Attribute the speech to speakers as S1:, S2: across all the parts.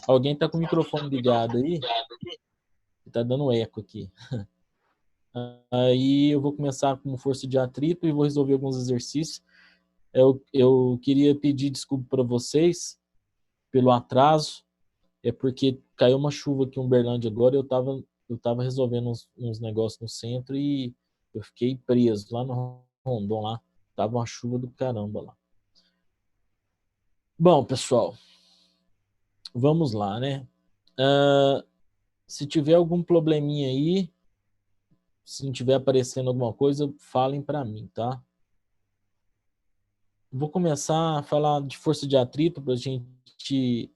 S1: Alguém está com o microfone ligado aí? Está dando eco aqui. Aí eu vou começar com força de atrito e vou resolver alguns exercícios. Eu queria pedir desculpa para vocês pelo atraso. É porque caiu uma chuva aqui em Uberlândia agora. Eu tava resolvendo uns negócios no centro e eu fiquei preso lá no Rondon lá. Tava uma chuva do caramba lá. Bom, pessoal, vamos lá, né? Ah, se tiver algum probleminha aí, se não tiver aparecendo alguma coisa, falem para mim, tá? Vou começar a falar de força de atrito para a gente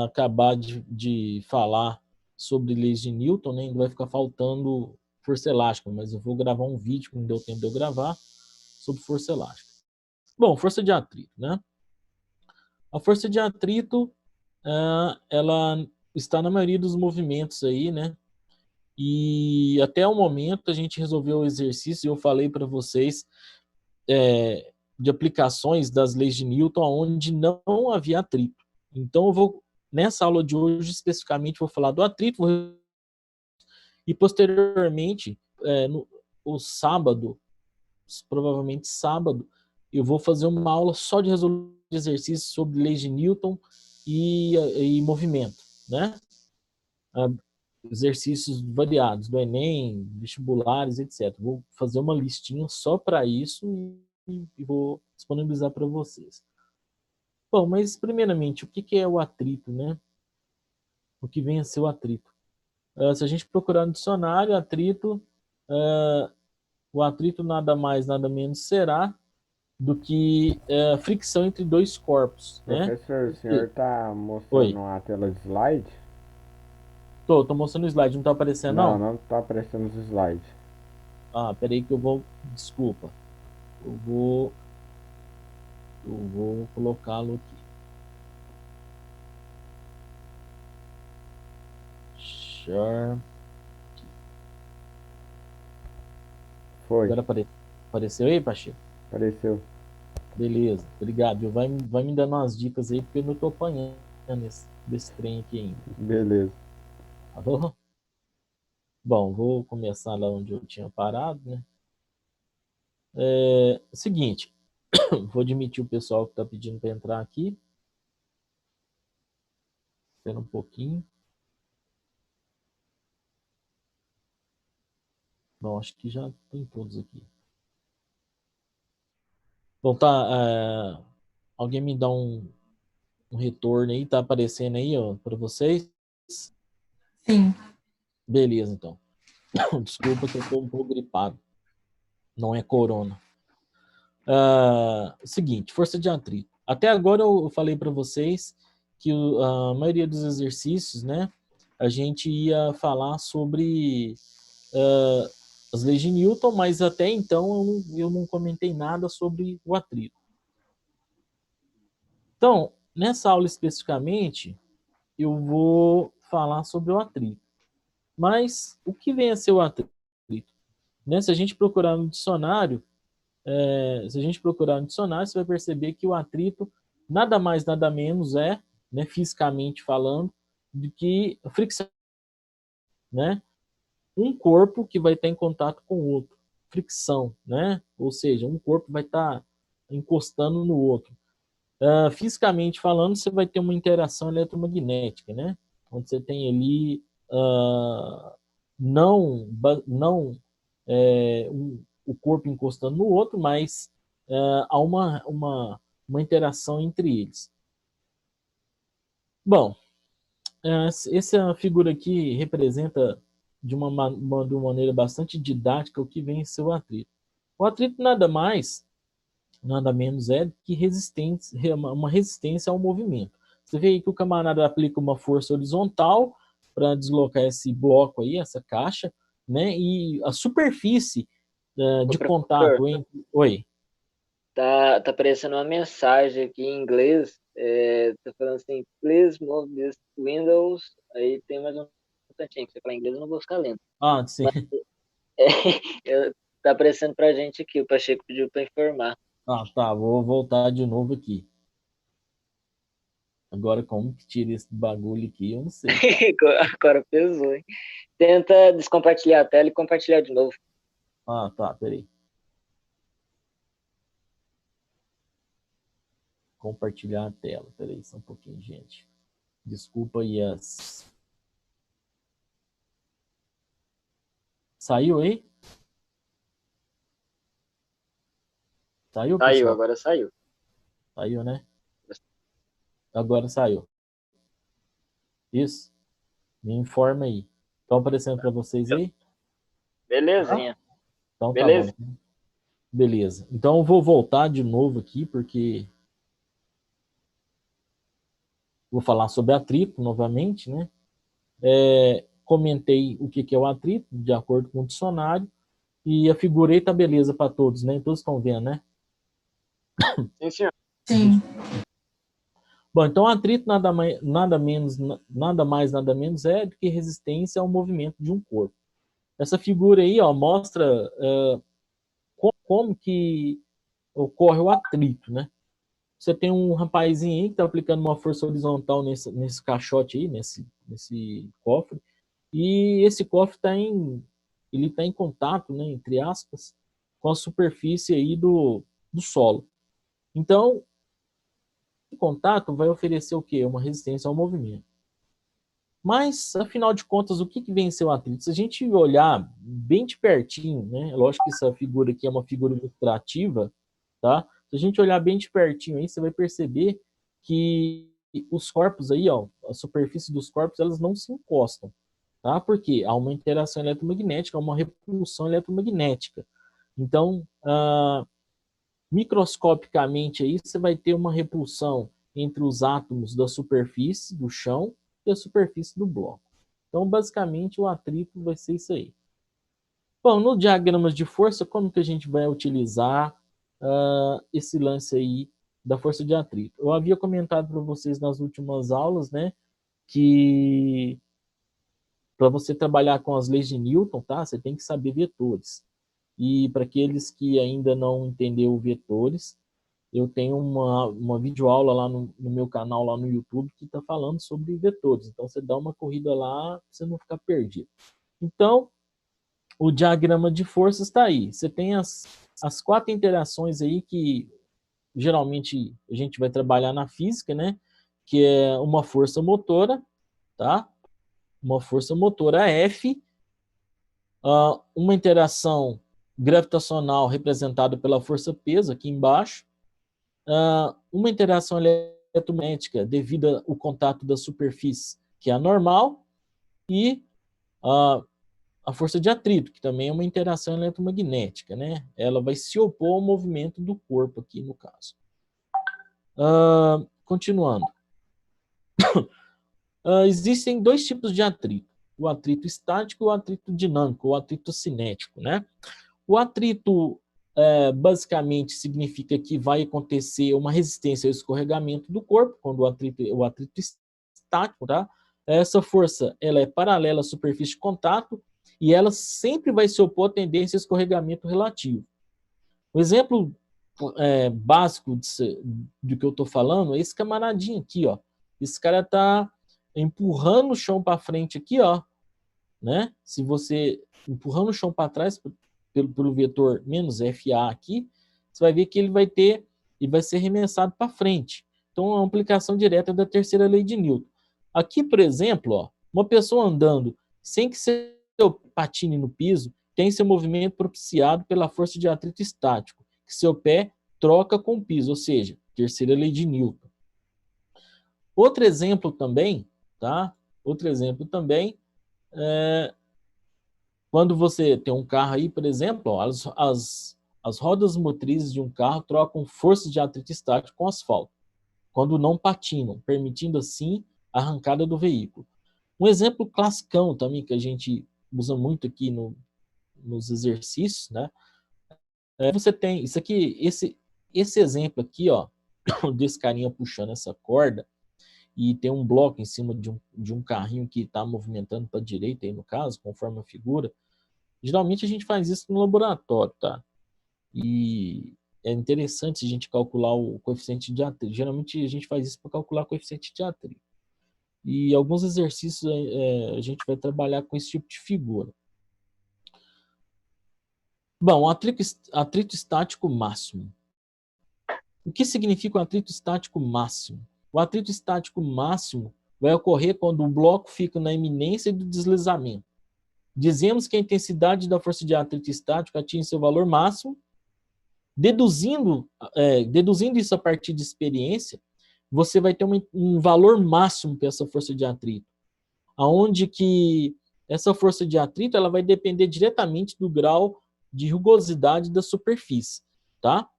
S1: acabar de falar sobre leis de Newton, né? Ainda vai ficar faltando força elástica, mas eu vou gravar um vídeo que não deu tempo de eu gravar sobre força elástica. Bom, força de atrito, né? A força de atrito, ela está na maioria dos movimentos aí, né? E até o momento a gente resolveu o exercício e eu falei para vocês de aplicações das leis de Newton onde não havia atrito. Então eu vou, nessa aula de hoje especificamente, vou falar do atrito e posteriormente, o sábado, provavelmente sábado, eu vou fazer uma aula só de resolução de exercícios sobre leis de Newton e movimento, né? Exercícios variados do Enem, vestibulares, etc. Vou fazer uma listinha só para isso e vou disponibilizar para vocês. Bom, mas primeiramente, o que é o atrito, né? O que vem a ser o atrito? Se a gente procurar no dicionário, atrito, o atrito nada mais, nada menos será do que fricção entre dois corpos, né?
S2: Professor, o
S1: Ou
S2: senhor
S1: seja,
S2: está mostrando
S1: oi,
S2: a tela de slide?
S1: tô mostrando o slide, não tá aparecendo
S2: Não,
S1: não?
S2: não está aparecendo os slides.
S1: Peraí que desculpa, eu vou, eu vou colocá-lo aqui. Share.
S2: Foi,
S1: Agora apareceu aí, Pacheco?
S2: apareceu.
S1: Beleza, obrigado. Vai me dando umas dicas aí, porque eu não tô apanhando desse trem aqui ainda.
S2: Beleza.
S1: Tá bom? Bom, vou começar lá onde eu tinha parado, né? Seguinte, vou admitir o pessoal que está pedindo para entrar aqui. Espera um pouquinho. Bom, acho que já tem todos aqui. Bom, tá. Alguém me dá um retorno aí, tá aparecendo aí, ó, para vocês?
S3: Sim.
S1: Beleza, então. Desculpa que eu tô um pouco gripado. Não é corona. Seguinte, força de atrito. Até agora eu falei para vocês que a maioria dos exercícios, né, a gente ia falar sobre as leis de Newton, mas até então eu não comentei nada sobre o atrito. Então, nessa aula especificamente, eu vou falar sobre o atrito. Mas o que vem a ser o atrito? Né? Se a gente procurar no dicionário, você vai perceber que o atrito nada mais, nada menos é, né, fisicamente falando, do que fricção, né? Um corpo que vai estar em contato com o outro, fricção, né? Ou seja, um corpo vai estar encostando no outro. Fisicamente falando, você vai ter uma interação eletromagnética, né? Onde você tem ali não o corpo encostando no outro, mas há uma interação entre eles. Bom, essa figura aqui representa de uma maneira bastante didática o que vem a ser o atrito. O atrito nada mais, nada menos é que uma resistência ao movimento. Você vê aí que o camarada aplica uma força horizontal para deslocar esse bloco aí, essa caixa, né? E a superfície
S4: Ô,
S1: de
S4: professor,
S1: contato entre... Oi.
S4: tá aparecendo uma mensagem aqui em inglês, tá falando assim, please move this windows, aí tem mais um tantinho que você fala em inglês, eu não vou ficar lendo.
S1: Sim.
S4: Mas tá aparecendo pra gente aqui, o Pacheco pediu pra informar.
S1: Tá, vou voltar de novo aqui. Agora, como que tira esse bagulho aqui, eu não sei.
S4: Agora pesou, hein? Tenta descompartilhar a tela e compartilhar de novo.
S1: Ah, tá, peraí. Compartilhar a tela. Peraí, só um pouquinho, gente. Desculpa aí as... Saiu aí? Saiu,
S4: Saiu,
S1: pessoal?
S4: agora saiu.
S1: Saiu, né? Agora saiu. Isso? Me informa aí. Estão aparecendo para vocês aí? Tá?
S4: Belezinha.
S1: Então tá bom.
S4: Beleza?
S1: Beleza. Então eu vou voltar de novo aqui, porque vou falar sobre atrito novamente, né? Comentei o que é o atrito, de acordo com o dicionário, e a figurei tá beleza para todos, né? Todos estão vendo, né?
S4: Sim, senhor.
S3: Sim.
S1: Bom, então atrito nada mais, nada menos é do que resistência ao movimento de um corpo. Essa figura aí, ó, mostra como que ocorre o atrito, né? Você tem um rapazinho aí que está aplicando uma força horizontal nesse caixote aí, nesse cofre, e esse cofre ele tá em contato, né, entre aspas, com a superfície aí do solo. Então, o contato vai oferecer o quê? Uma resistência ao movimento. Mas, afinal de contas, o que venceu o atrito? Se a gente olhar bem de pertinho, né? Lógico que essa figura aqui é uma figura ilustrativa, tá? Se a gente olhar bem de pertinho aí, você vai perceber que os corpos aí, ó, a superfície dos corpos, elas não se encostam, tá? Porque há uma interação eletromagnética, há uma repulsão eletromagnética. Então, microscopicamente aí, você vai ter uma repulsão entre os átomos da superfície do chão e a superfície do bloco. Então, basicamente, o atrito vai ser isso aí. Bom, no diagrama de força, como que a gente vai utilizar esse lance aí da força de atrito? Eu havia comentado para vocês nas últimas aulas, né, que para você trabalhar com as leis de Newton, tá, você tem que saber vetores. E para aqueles que ainda não entenderam vetores, eu tenho uma videoaula lá no meu canal, lá no YouTube, que está falando sobre vetores. Então, você dá uma corrida lá, para você não ficar perdido. Então, o diagrama de forças está aí. Você tem as quatro interações aí que geralmente a gente vai trabalhar na física, né? Que é uma força motora, tá? Uma força motora F, uma interação gravitacional representada pela força peso aqui embaixo, uma interação eletromagnética devido ao contato da superfície, que é a normal, e a força de atrito, que também é uma interação eletromagnética, né? Ela vai se opor ao movimento do corpo aqui, no caso. Continuando. Existem dois tipos de atrito. O atrito estático e o atrito dinâmico, o atrito cinético, né? O atrito, basicamente, significa que vai acontecer uma resistência ao escorregamento do corpo, quando o atrito estático, tá? Essa força, ela é paralela à superfície de contato e ela sempre vai se opor à tendência a escorregamento relativo. O exemplo básico do que eu estou falando é esse camaradinho aqui, ó. Esse cara tá empurrando o chão para frente aqui, ó, né? Se você empurrando o chão para trás pelo vetor menos FA aqui, você vai ver que ele vai ser arremessado para frente. Então, é uma aplicação direta da terceira lei de Newton. Aqui, por exemplo, ó, uma pessoa andando sem que seu patine no piso, tem seu movimento propiciado pela força de atrito estático, que seu pé troca com o piso, ou seja, terceira lei de Newton. Outro exemplo também, tá? Outro exemplo também quando você tem um carro aí, por exemplo, ó, as rodas motrizes de um carro trocam forças de atrito estático com asfalto, quando não patinam, permitindo assim a arrancada do veículo. Um exemplo classicão também que a gente usa muito aqui nos exercícios, né? Você tem isso aqui, esse exemplo aqui, ó, desse carinha puxando essa corda e tem um bloco em cima de um carrinho que está movimentando para a direita, aí no caso, conforme a figura. Geralmente a gente faz isso no laboratório, tá? E é interessante a gente calcular o coeficiente de atrito. Geralmente a gente faz isso para calcular o coeficiente de atrito. E alguns exercícios a gente vai trabalhar com esse tipo de figura. Bom, atrito estático máximo. O que significa o atrito estático máximo? O atrito estático máximo vai ocorrer quando o bloco fica na iminência do deslizamento. Dizemos que a intensidade da força de atrito estático atinge seu valor máximo. Deduzindo isso a partir de experiência, você vai ter um valor máximo para essa força de atrito, aonde que essa força de atrito ela vai depender diretamente do grau de rugosidade da superfície, tá?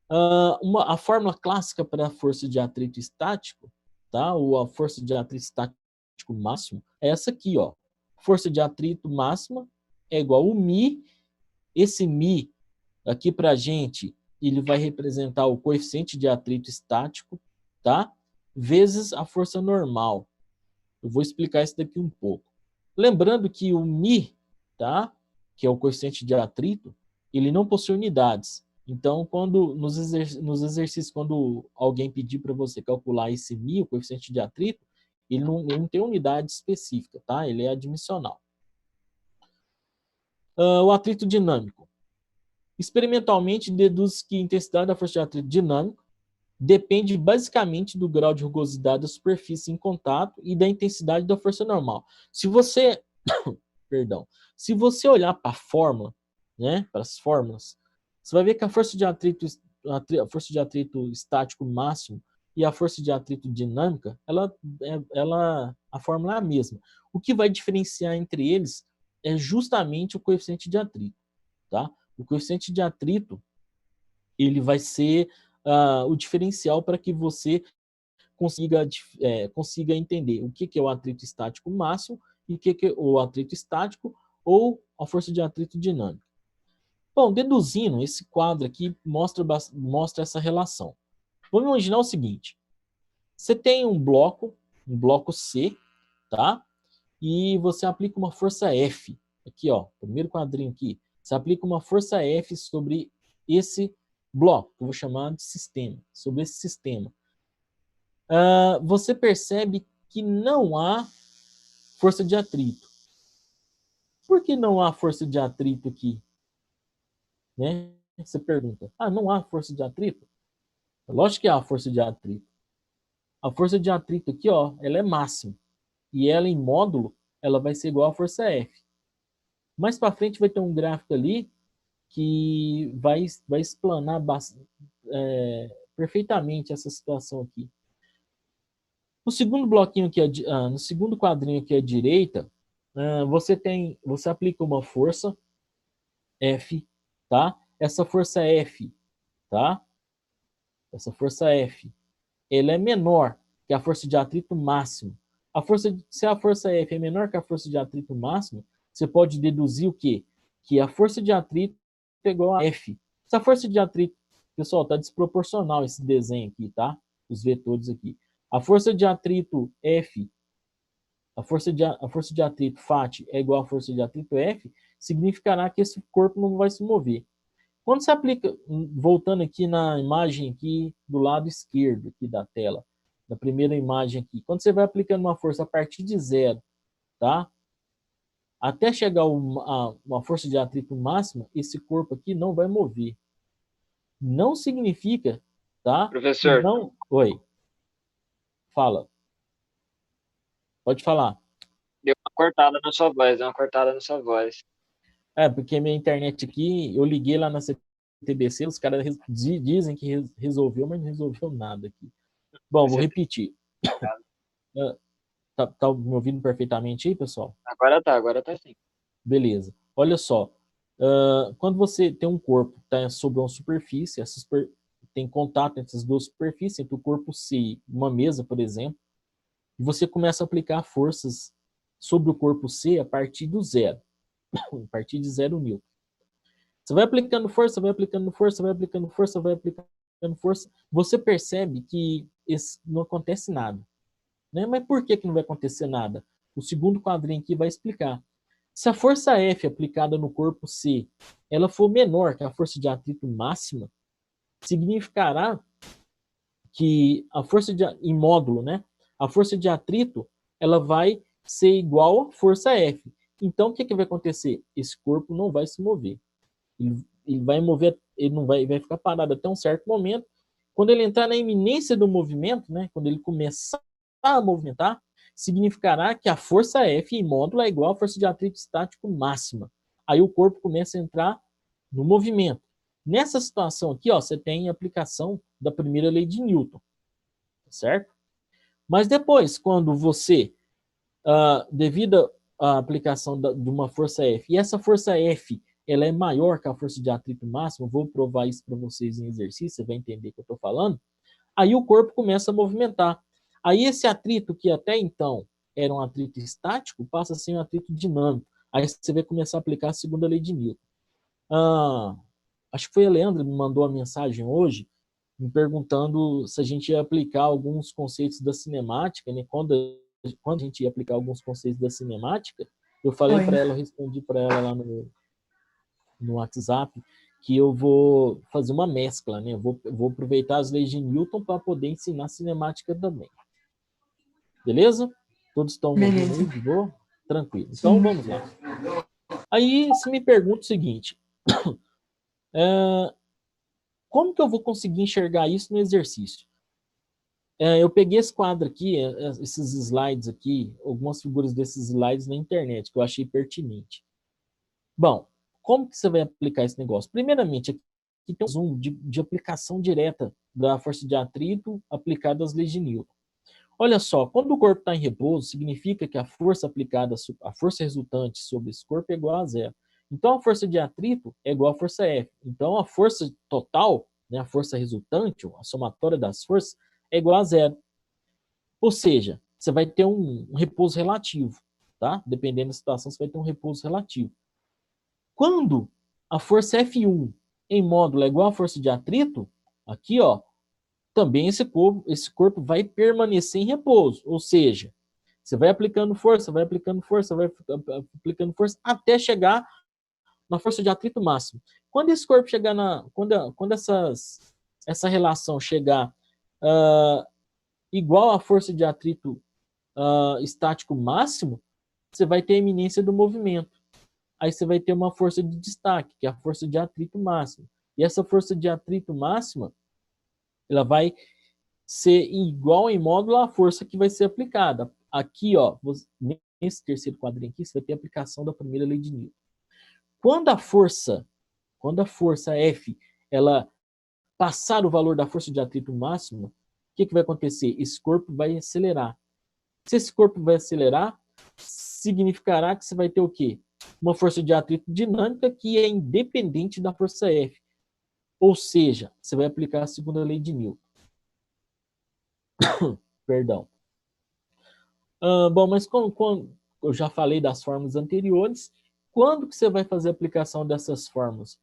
S1: A fórmula clássica para a força de atrito estático, tá? Ou a força de atrito estático máximo é essa aqui, ó. Força de atrito máxima é igual ao μ. Esse μ aqui para a gente, ele vai representar o coeficiente de atrito estático, tá? Vezes a força normal. Eu vou explicar isso daqui um pouco. Lembrando que o μ, tá? Que é o coeficiente de atrito, ele não possui unidades. Então, quando nos exercícios, quando alguém pedir para você calcular esse μ, o coeficiente de atrito, ele não tem unidade específica, tá? Ele é admissional. O atrito dinâmico. Experimentalmente, deduz que a intensidade da força de atrito dinâmico depende basicamente do grau de rugosidade da superfície em contato e da intensidade da força normal. Se você, perdão, se você olhar para a fórmula, né, para as fórmulas, você vai ver que a força de atrito estático máximo e a força de atrito dinâmica, a fórmula é a mesma. O que vai diferenciar entre eles é justamente o coeficiente de atrito, tá? O coeficiente de atrito, ele vai ser o diferencial para que você consiga entender o que é o atrito estático máximo e o que é o atrito estático ou a força de atrito dinâmica. Bom, deduzindo, esse quadro aqui mostra essa relação. Vamos imaginar o seguinte. Você tem um bloco C, tá? E você aplica uma força F. Aqui, ó, primeiro quadrinho aqui. Você aplica uma força F sobre esse bloco, que eu vou chamar de sistema, sobre esse sistema. Você percebe que não há força de atrito. Por que não há força de atrito aqui? Né? Você pergunta, não há força de atrito? Lógico que há força de atrito. A força de atrito aqui, ó, ela é máxima. E ela em módulo, ela vai ser igual à força F. Mais para frente vai ter um gráfico ali que vai explanar perfeitamente essa situação aqui. No segundo bloquinho aqui, no segundo quadrinho aqui à direita, você aplica uma força F, tá? Essa força F, tá? Essa força F, ela é menor que a força de atrito máximo. Se a força F é menor que a força de atrito máximo, você pode deduzir o quê? Que a força de atrito é igual a F. Se a força de atrito, pessoal, está desproporcional esse desenho aqui, tá? Os vetores aqui. A força de atrito F, a força de atrito FAT é igual à força de atrito F, significará que esse corpo não vai se mover. Quando você aplica, voltando aqui na imagem aqui do lado esquerdo aqui da tela, da primeira imagem aqui, quando você vai aplicando uma força a partir de zero, tá? Até chegar uma força de atrito máxima, esse corpo aqui não vai mover. Não significa, tá?
S4: Professor.
S1: Não... Oi. Fala. Pode falar.
S4: Deu uma cortada na sua voz,
S1: Porque minha internet aqui, eu liguei lá na CTBC, os caras dizem que resolveu, mas não resolveu nada aqui. Bom, vou repetir. Tá me ouvindo perfeitamente aí, pessoal?
S4: Agora tá sim.
S1: Beleza. Olha só. Quando você tem um corpo que está sobre uma superfície, tem contato entre as duas superfícies, entre o corpo C e uma mesa, por exemplo, e você começa a aplicar forças sobre o corpo C a partir do zero. A partir de 0 newton. Você vai aplicando força, vai aplicando força, vai aplicando força, vai aplicando força. Você percebe que não acontece nada. Né? Mas por que não vai acontecer nada? O segundo quadrinho aqui vai explicar. Se a força F aplicada no corpo C ela for menor que a força de atrito máxima, significará que a força em módulo, né? A força de atrito, ela vai ser igual à força F. Então, o que, que vai acontecer? Esse corpo não vai se mover. Ele vai mover, ele não vai ficar parado até um certo momento. Quando ele entrar na iminência do movimento, né? Quando ele começar a movimentar, significará que a força F em módulo é igual à força de atrito estático máxima. Aí o corpo começa a entrar no movimento. Nessa situação aqui, ó, você tem a aplicação da primeira lei de Newton, certo? Mas depois, quando você, devido à aplicação de uma força F, e essa força F ela é maior que a força de atrito máximo, vou provar isso para vocês em exercício, você vai entender o que eu estou falando, aí o corpo começa a movimentar. Aí esse atrito, que até então era um atrito estático, passa a ser um atrito dinâmico. Aí você vai começar a aplicar a segunda lei de Newton. Acho que foi a Leandra que me mandou a mensagem hoje, me perguntando se a gente ia aplicar alguns conceitos da cinemática, né? Quando a gente ia aplicar alguns conceitos da cinemática, eu falei para ela, eu respondi para ela lá no WhatsApp, que eu vou fazer uma mescla, né? Eu vou aproveitar as leis de Newton para poder ensinar cinemática também. Beleza? Todos estão ouvindo aí? De boa? Tranquilo. Então, vamos lá. Aí, você me pergunta o seguinte, como que eu vou conseguir enxergar isso no exercício? Eu peguei esse quadro aqui, esses slides aqui, algumas figuras desses slides na internet, que eu achei pertinente. Bom, como que você vai aplicar esse negócio? Primeiramente, aqui tem um zoom de aplicação direta da força de atrito aplicada às leis de Newton. Olha só, quando o corpo está em repouso, significa que a força aplicada, a força resultante sobre esse corpo é igual a zero. Então, a força de atrito é igual à força F. Então, a força total, né, a força resultante, a somatória das forças, é igual a zero. Ou seja, você vai ter um repouso relativo, tá? Dependendo da situação, você vai ter um repouso relativo. Quando a força F1 em módulo é igual à força de atrito, aqui, ó, também esse corpo vai permanecer em repouso. Ou seja, você vai aplicando força, vai aplicando força, vai aplicando força, até chegar na força de atrito máximo. Quando esse corpo chegar quando essa relação chegar igual à força de atrito estático máximo, você vai ter a iminência do movimento. Aí você vai ter uma força de destaque, que é a força de atrito máximo. E essa força de atrito máxima, ela vai ser igual em módulo à força que vai ser aplicada. Aqui, ó, nesse terceiro quadrinho aqui, você vai ter a aplicação da primeira lei de Newton. Quando a força F, ela passar o valor da força de atrito máximo, o que vai acontecer? Esse corpo vai acelerar. Se esse corpo vai acelerar, significará que você vai ter o quê? Uma força de atrito dinâmica que é independente da força F. Ou seja, você vai aplicar a segunda lei de Newton. Perdão. Bom, mas quando eu já falei das fórmulas anteriores, quando que você vai fazer a aplicação dessas fórmulas?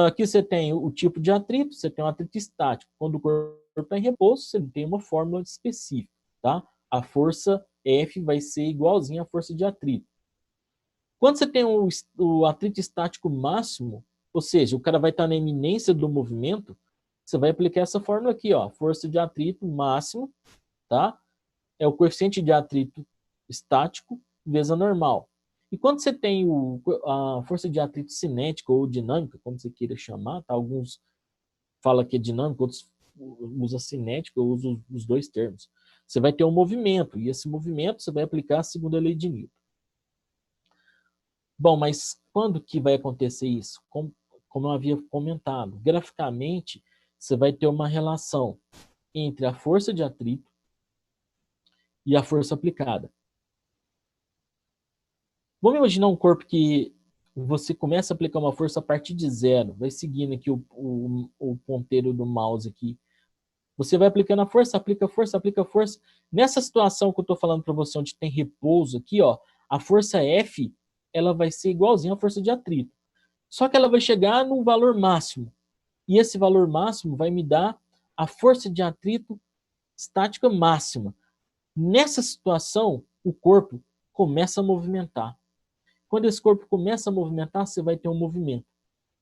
S1: Aqui você tem o tipo de atrito, você tem um atrito estático. Quando o corpo está em repouso, você tem uma fórmula específica, tá? A força F vai ser igualzinha à força de atrito. Quando você tem o atrito estático máximo, ou seja, o cara vai estar na iminência do movimento, você vai aplicar essa fórmula aqui, ó, força de atrito máximo, tá? É o coeficiente de atrito estático vezes a normal. E quando você tem a força de atrito cinética ou dinâmica, como você queira chamar, tá? Alguns falam que é dinâmica, outros usam cinética, eu uso os dois termos. Você vai ter um movimento, e esse movimento você vai aplicar a segunda lei de Newton. Bom, mas quando que vai acontecer isso? Como eu havia comentado, graficamente, você vai ter uma relação entre a força de atrito e a força aplicada. Vamos imaginar um corpo que você começa a aplicar uma força a partir de zero, vai seguindo aqui o ponteiro do mouse aqui. Você vai aplicando a força, aplica força, aplica força. Nessa situação que eu estou falando para você, onde tem repouso aqui, ó, a força F, ela vai ser igualzinha à força de atrito. Só que ela vai chegar no valor máximo. E esse valor máximo vai me dar a força de atrito estática máxima. Nessa situação, o corpo começa a movimentar. Quando esse corpo começa a movimentar, você vai ter um movimento.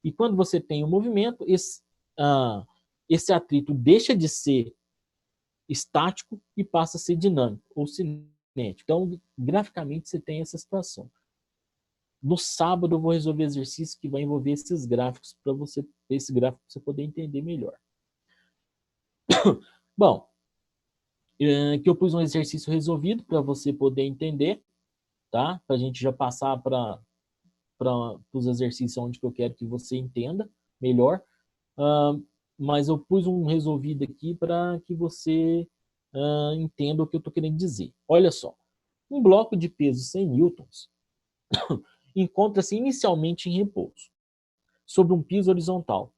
S1: E quando você tem um movimento, esse atrito deixa de ser estático e passa a ser dinâmico ou cinético. Então, graficamente, você tem essa situação. No sábado, eu vou resolver exercício que vai envolver esses gráficos para você, esse gráfico para você poder entender melhor. Bom, aqui eu pus um exercício resolvido para você poder entender, tá? Para a gente já passar para os exercícios onde que eu quero que você entenda melhor. Mas eu pus um resolvido aqui para que você entenda o que eu estou querendo dizer. Olha só, um bloco de peso 100 newtons encontra-se inicialmente em repouso, sobre um piso horizontal.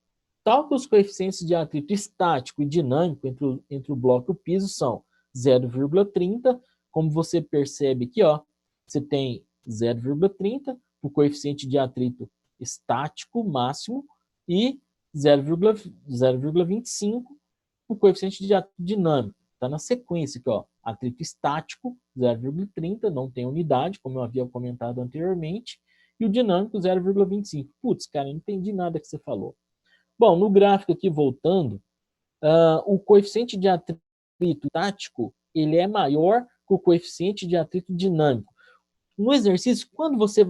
S1: Tal que os coeficientes de atrito estático e dinâmico entre o bloco e o piso são 0,30, como você percebe aqui, ó, você tem 0,30, o coeficiente de atrito estático máximo, e 0,25, o coeficiente de atrito dinâmico. Está na sequência aqui, ó, atrito estático, 0,30, não tem unidade, como eu havia comentado anteriormente, e o dinâmico, 0,25. Putz, cara, não entendi nada que você falou. Bom, no gráfico aqui, voltando, o coeficiente de atrito estático, ele é maior que o coeficiente de atrito dinâmico. No exercício, quando você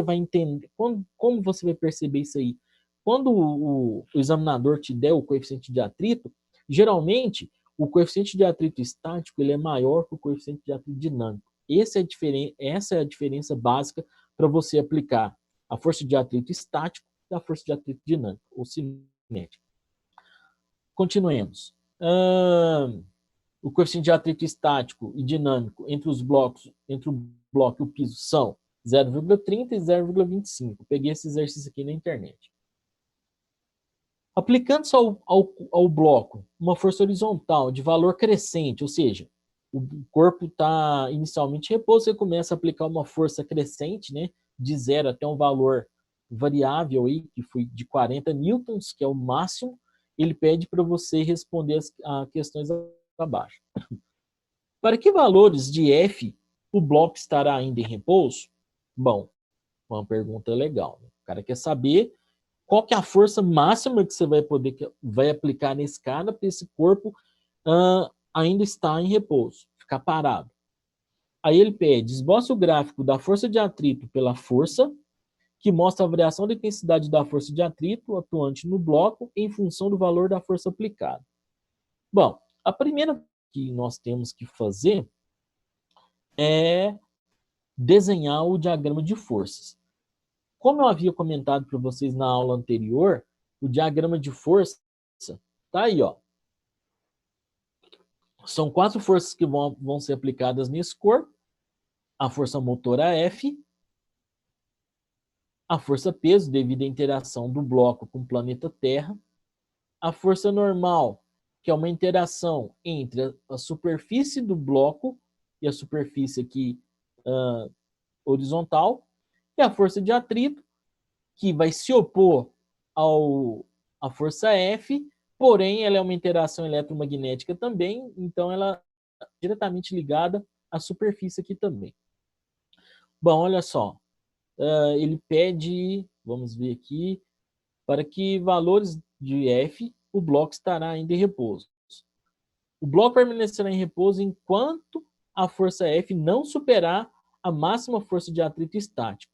S1: vai entender, como você vai perceber isso aí? Quando o examinador te der o coeficiente de atrito, geralmente, o coeficiente de atrito estático ele é maior que o coeficiente de atrito dinâmico. Essa é a diferença básica para você aplicar a força de atrito estático e a força de atrito dinâmico, ou cinética. Continuemos. O coeficiente de atrito estático e dinâmico entre os blocos, entre o bloco e o piso são 0,30 e 0,25. Peguei esse exercício aqui na internet. Aplicando-se ao bloco uma força horizontal de valor crescente, ou seja, o corpo está inicialmente em repouso, você começa a aplicar uma força crescente, né, de 0 até um valor variável, aí, que foi de 40 newtons, que é o máximo, ele pede para você responder as questões abaixo. Para que valores de F o bloco estará ainda em repouso? Bom, uma pergunta legal. O cara quer saber qual que é a força máxima que você vai aplicar nesse cara para esse corpo ainda estar em repouso, ficar parado. Aí ele pede, esboça o gráfico da força de atrito pela força, que mostra a variação da intensidade da força de atrito atuante no bloco em função do valor da força aplicada. Bom, a primeira que nós temos que fazer é desenhar o diagrama de forças. Como eu havia comentado para vocês na aula anterior, o diagrama de força está aí, ó. São 4 forças que vão ser aplicadas nesse corpo. A força motora F, a força peso devido à interação do bloco com o planeta Terra, a força normal, que é uma interação entre a superfície do bloco e a superfície aqui horizontal, e a força de atrito, que vai se opor à força F, porém ela é uma interação eletromagnética também, então ela é diretamente ligada à superfície aqui também. Bom, olha só, ele pede, vamos ver aqui, para que valores de F o bloco estará ainda em repouso. O bloco permanecerá em repouso enquanto a força F não superar a máxima força de atrito estático.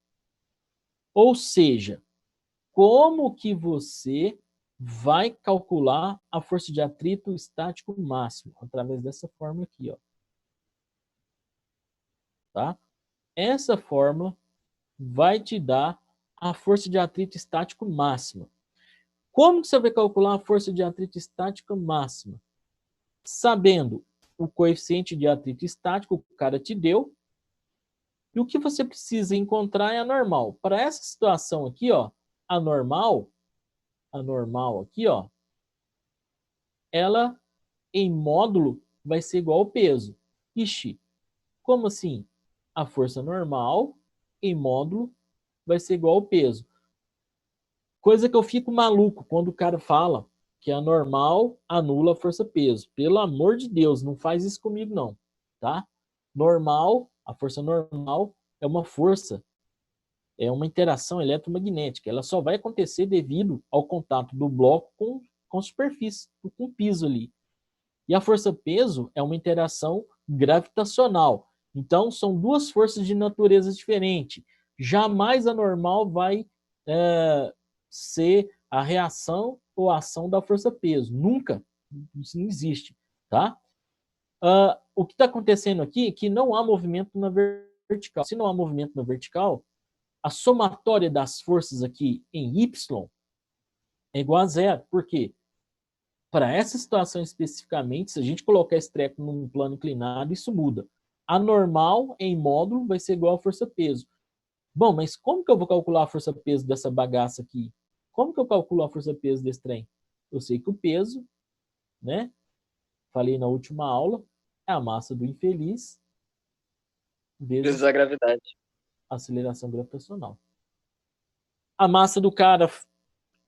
S1: Ou seja, como que você vai calcular a força de atrito estático máximo? Através dessa fórmula aqui, ó. Tá? Essa fórmula vai te dar a força de atrito estático máxima. Como que você vai calcular a força de atrito estática máxima? Sabendo o coeficiente de atrito estático que o cara te deu, e o que você precisa encontrar é a normal. Para essa situação aqui, ó, a normal aqui, ó, ela em módulo vai ser igual ao peso. Ixi, como assim? A força normal em módulo vai ser igual ao peso. Coisa que eu fico maluco quando o cara fala que a normal anula a força-peso. Pelo amor de Deus, não faz isso comigo não, tá? Normal, a força normal é uma força, é uma interação eletromagnética. Ela só vai acontecer devido ao contato do bloco com com superfície, com piso ali. E a força-peso é uma interação gravitacional. Então, são duas forças de natureza diferente. Jamais a normal vai ser a reação ou a ação da força-peso. Nunca. Isso não existe. Tá? O que está acontecendo aqui é que não há movimento na vertical. Se não há movimento na vertical, a somatória das forças aqui em Y é igual a zero. Por quê? Para essa situação especificamente, se a gente colocar esse treco num plano inclinado, isso muda. A normal em módulo vai ser igual a força-peso. Bom, mas como que eu vou calcular a força-peso dessa bagaça aqui? Como que eu calculo a força-peso desse trem? Eu sei que o peso, né? Falei na última aula, é a massa do infeliz vezes
S4: Vezes a gravidade.
S1: a aceleração gravitacional. A massa do cara,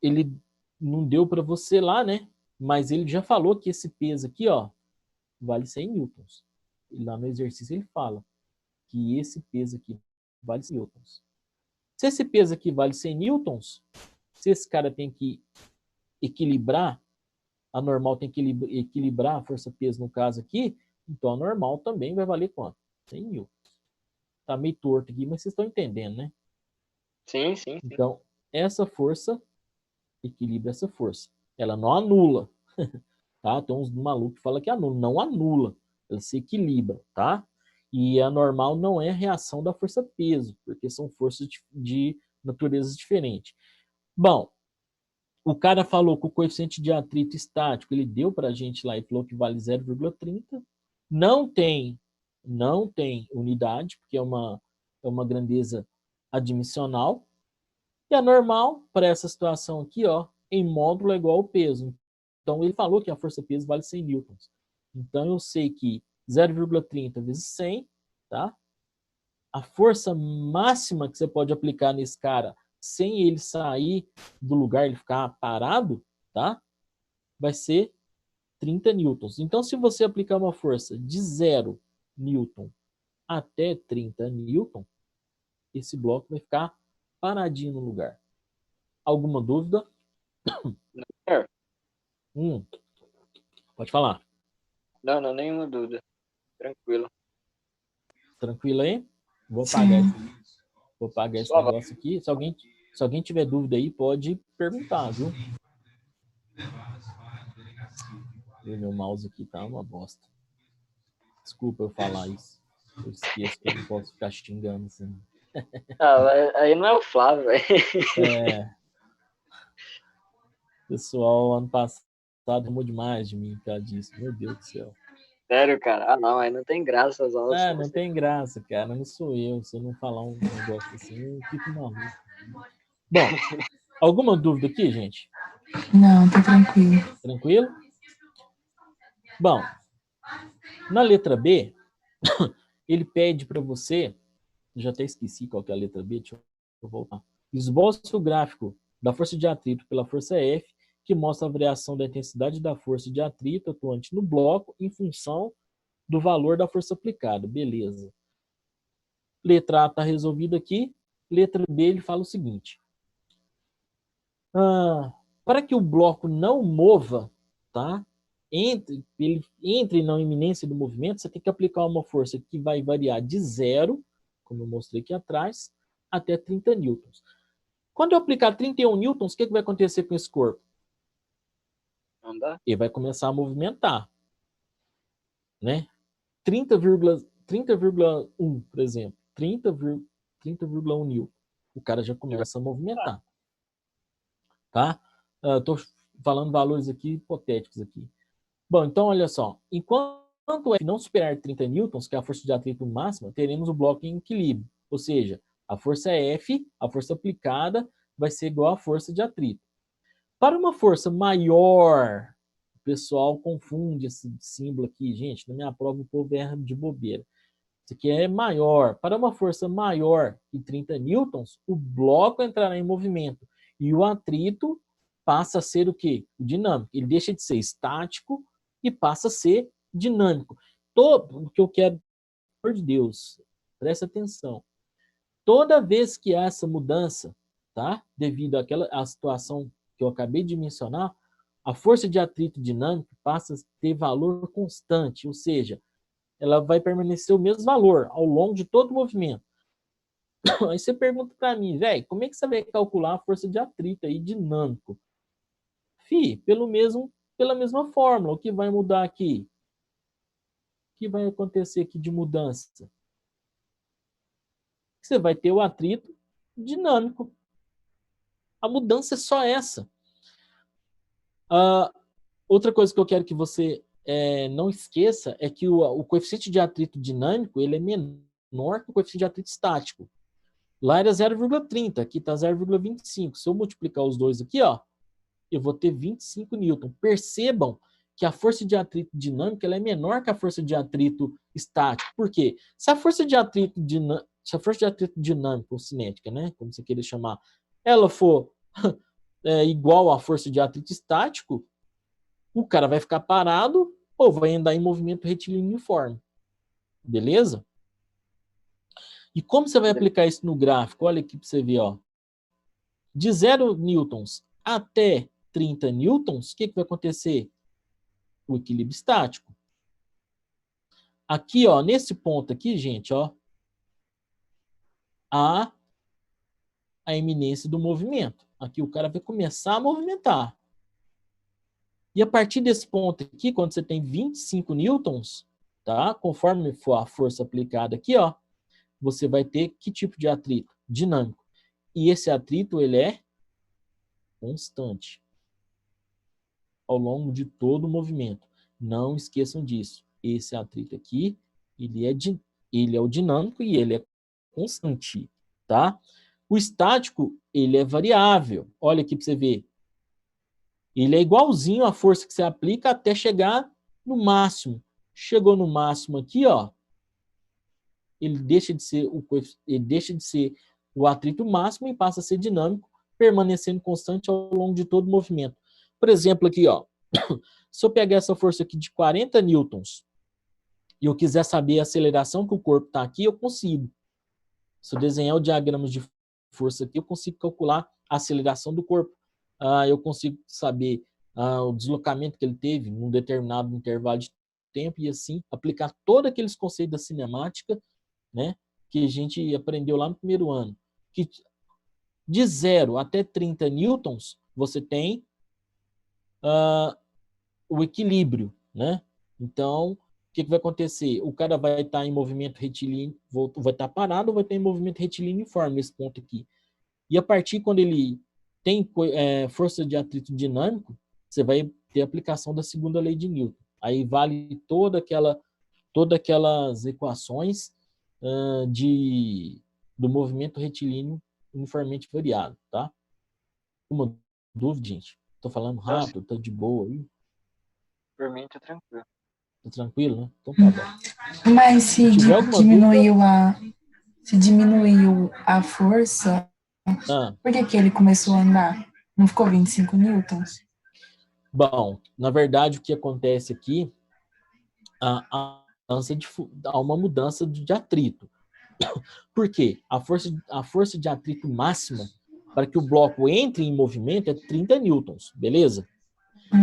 S1: ele não deu para você lá, né? Mas ele já falou que esse peso aqui, ó, vale 100 newtons. E lá no exercício ele fala que esse peso aqui vale 100 newtons. Se esse peso aqui vale 100 newtons, se esse cara tem que equilibrar, a normal tem que equilibrar a força-peso no caso aqui, então a normal também vai valer quanto? 100 newtons. Tá meio torto aqui, mas vocês estão entendendo, né?
S4: Sim, sim, sim.
S1: Então, essa força equilibra essa força. Ela não anula. Tá? Tem uns malucos que falam que anula. Não anula. Ela se equilibra, tá? E a normal não é a reação da força-peso, porque são forças de naturezas diferentes. Bom, o cara falou que o coeficiente de atrito estático, ele deu para a gente lá e falou que vale 0,30. Não tem unidade, porque é uma grandeza admissional. E a normal, para essa situação aqui, ó, em módulo é igual ao peso. Então, ele falou que a força-peso vale 100 newtons. Então, eu sei que 0,30 vezes 100, tá? A força máxima que você pode aplicar nesse cara sem ele sair do lugar, ele ficar parado, tá? Vai ser 30 newtons. Então, se você aplicar uma força de 0 newton até 30 newton, esse bloco vai ficar paradinho no lugar. Alguma dúvida?
S4: É.
S1: Pode falar.
S4: Não, nenhuma dúvida. Tranquilo.
S1: Tranquilo aí? Vou
S3: Sim.
S1: apagar esse
S4: Só vai.
S1: negócio aqui. Se alguém tiver dúvida aí, pode perguntar, viu? Meu mouse aqui tá uma bosta. Desculpa eu falar isso. Eu esqueço que eu não posso ficar xingando assim.
S4: Aí não é o Flávio, velho.
S1: Pessoal, ano passado amou demais de mim por causa disso. Meu Deus do céu.
S4: Sério, cara. Não, aí não tem graça as aulas.
S1: Não tem graça, cara. Não sou eu. Se eu não falar um negócio assim, eu fico maluco. Bom, alguma dúvida aqui, gente?
S3: Não, tá tranquilo.
S1: Tranquilo? Bom, na letra B, ele pede para você, já até esqueci qual que é a letra B, deixa eu voltar. Esboce o gráfico da força de atrito pela força F, que mostra a variação da intensidade da força de atrito atuante no bloco em função do valor da força aplicada. Beleza. Letra A está resolvida aqui. Letra B, ele fala o seguinte. Para que o bloco não mova, tá? Ele entre na iminência do movimento, você tem que aplicar uma força que vai variar de 0, como eu mostrei aqui atrás, até 30 newtons. Quando eu aplicar 31 newtons, o que vai acontecer com esse corpo?
S4: Não dá?
S1: Ele vai começar a movimentar. Né? 30,1, por exemplo. 30,1 newton. O cara já começa a movimentar. Tá? Estou falando valores aqui hipotéticos aqui. Bom, então olha só. Enquanto o F não superar 30 newtons, que é a força de atrito máxima, teremos o bloco em equilíbrio. Ou seja, a força F, a força aplicada, vai ser igual à força de atrito. Para uma força maior, o pessoal confunde esse símbolo aqui. Gente, na minha prova o povo erra de bobeira. Isso aqui é maior. Para uma força maior que 30 newtons, o bloco entrará em movimento. E o atrito passa a ser o quê? O dinâmico. Ele deixa de ser estático e passa a ser dinâmico. O que eu quero, por Deus, presta atenção. Toda vez que há essa mudança, tá? Devido à situação que eu acabei de mencionar, a força de atrito dinâmico passa a ter valor constante, ou seja, ela vai permanecer o mesmo valor ao longo de todo o movimento. Aí você pergunta para mim, velho, como é que você vai calcular a força de atrito aí dinâmico? Pela mesma fórmula, o que vai mudar aqui? O que vai acontecer aqui de mudança? Você vai ter o atrito dinâmico. A mudança é só essa. Outra coisa que eu quero que você não esqueça é que o coeficiente de atrito dinâmico ele é menor que o coeficiente de atrito estático. Lá era 0,30, aqui está 0,25. Se eu multiplicar os dois aqui, ó, eu vou ter 25 newton. Percebam que a força de atrito dinâmica ela é menor que a força de atrito estático. Por quê? Se a força de atrito dinâmica ou cinética, né, como você queira chamar, ela for igual à força de atrito estático, o cara vai ficar parado ou vai andar em movimento retilíneo uniforme. Beleza? E como você vai aplicar isso no gráfico? Olha aqui para você ver, ó. De 0 newtons até 30 newtons, o que vai acontecer? O equilíbrio estático. Aqui, ó, nesse ponto aqui, gente, ó, a eminência do movimento. Aqui o cara vai começar a movimentar. E a partir desse ponto aqui, quando você tem 25 newtons, tá? Conforme for a força aplicada aqui, ó, você vai ter que tipo de atrito? Dinâmico. E esse atrito, ele é constante ao longo de todo o movimento. Não esqueçam disso. Esse atrito aqui, ele é o dinâmico e ele é constante, tá? O estático, ele é variável. Olha aqui para você ver. Ele é igualzinho à força que você aplica até chegar no máximo. Chegou no máximo aqui, ó, ele deixa de ser o atrito máximo e passa a ser dinâmico, permanecendo constante ao longo de todo o movimento. Por exemplo, aqui, ó, se eu pegar essa força aqui de 40 newtons e eu quiser saber a aceleração que o corpo está aqui, eu consigo. Se eu desenhar o diagrama de força aqui, eu consigo calcular a aceleração do corpo. Eu consigo saber o deslocamento que ele teve num determinado intervalo de tempo e assim aplicar todos aqueles conceitos da cinemática, né, que a gente aprendeu lá no primeiro ano. Que de 0 até 30 newtons, você tem o equilíbrio, né? Então, o que vai acontecer? O cara vai estar em movimento retilíneo, vai estar parado ou vai estar em movimento retilíneo uniforme nesse ponto aqui. E a partir quando ele tem força de atrito dinâmico, você vai ter a aplicação da segunda lei de Newton. Aí vale todas aquelas equações do movimento retilíneo uniformemente variado, tá? Uma dúvida, gente? Tô falando rápido, tô de boa aí?
S4: Por mim, tá tranquilo.
S1: Tá tranquilo, né? Então tá bom.
S3: Mas se
S1: tiver alguma
S3: diminuiu a força, por que ele começou a andar? Não ficou 25 newtons?
S1: Bom, na verdade, o que acontece aqui, há uma mudança de atrito. Por quê? A força de atrito máxima para que o bloco entre em movimento é 30 newtons, beleza?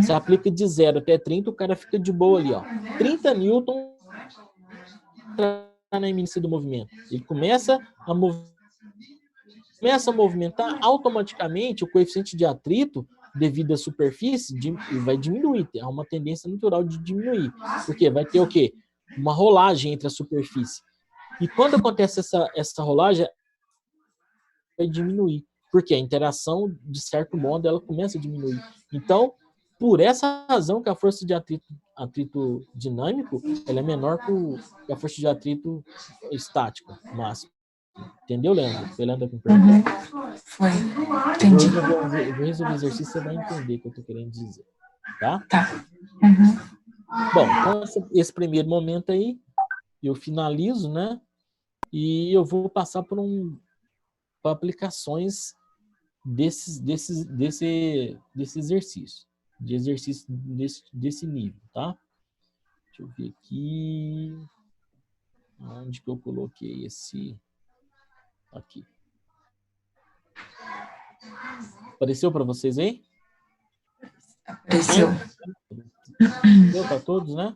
S1: Você aplica de 0 até 30, o cara fica de boa ali, ó. 30 newtons na iminência do movimento. Ele começa a movimentar, automaticamente o coeficiente de atrito devido à superfície vai diminuir. Há uma tendência natural de diminuir. Porque vai ter o quê? Uma rolagem entre a superfície. E quando acontece essa rolagem, vai diminuir. Porque a interação, de certo modo, ela começa a diminuir. Então, por essa razão que a força de atrito dinâmico ela é menor que a força de atrito estático máximo. Entendeu, Leandro? Foi Leandro que me perguntou?
S3: Foi. Entendi.
S1: Eu vou resolver o exercício, você vai entender o que eu estou querendo dizer. Tá?
S3: Tá.
S1: Bom, então esse primeiro momento aí, eu finalizo, né? E eu vou passar para aplicações desse exercício. De exercício desse nível, tá? Deixa eu ver aqui. Onde que eu coloquei esse... Aqui. Apareceu para vocês aí?
S3: Apareceu.
S1: Deu para todos, né?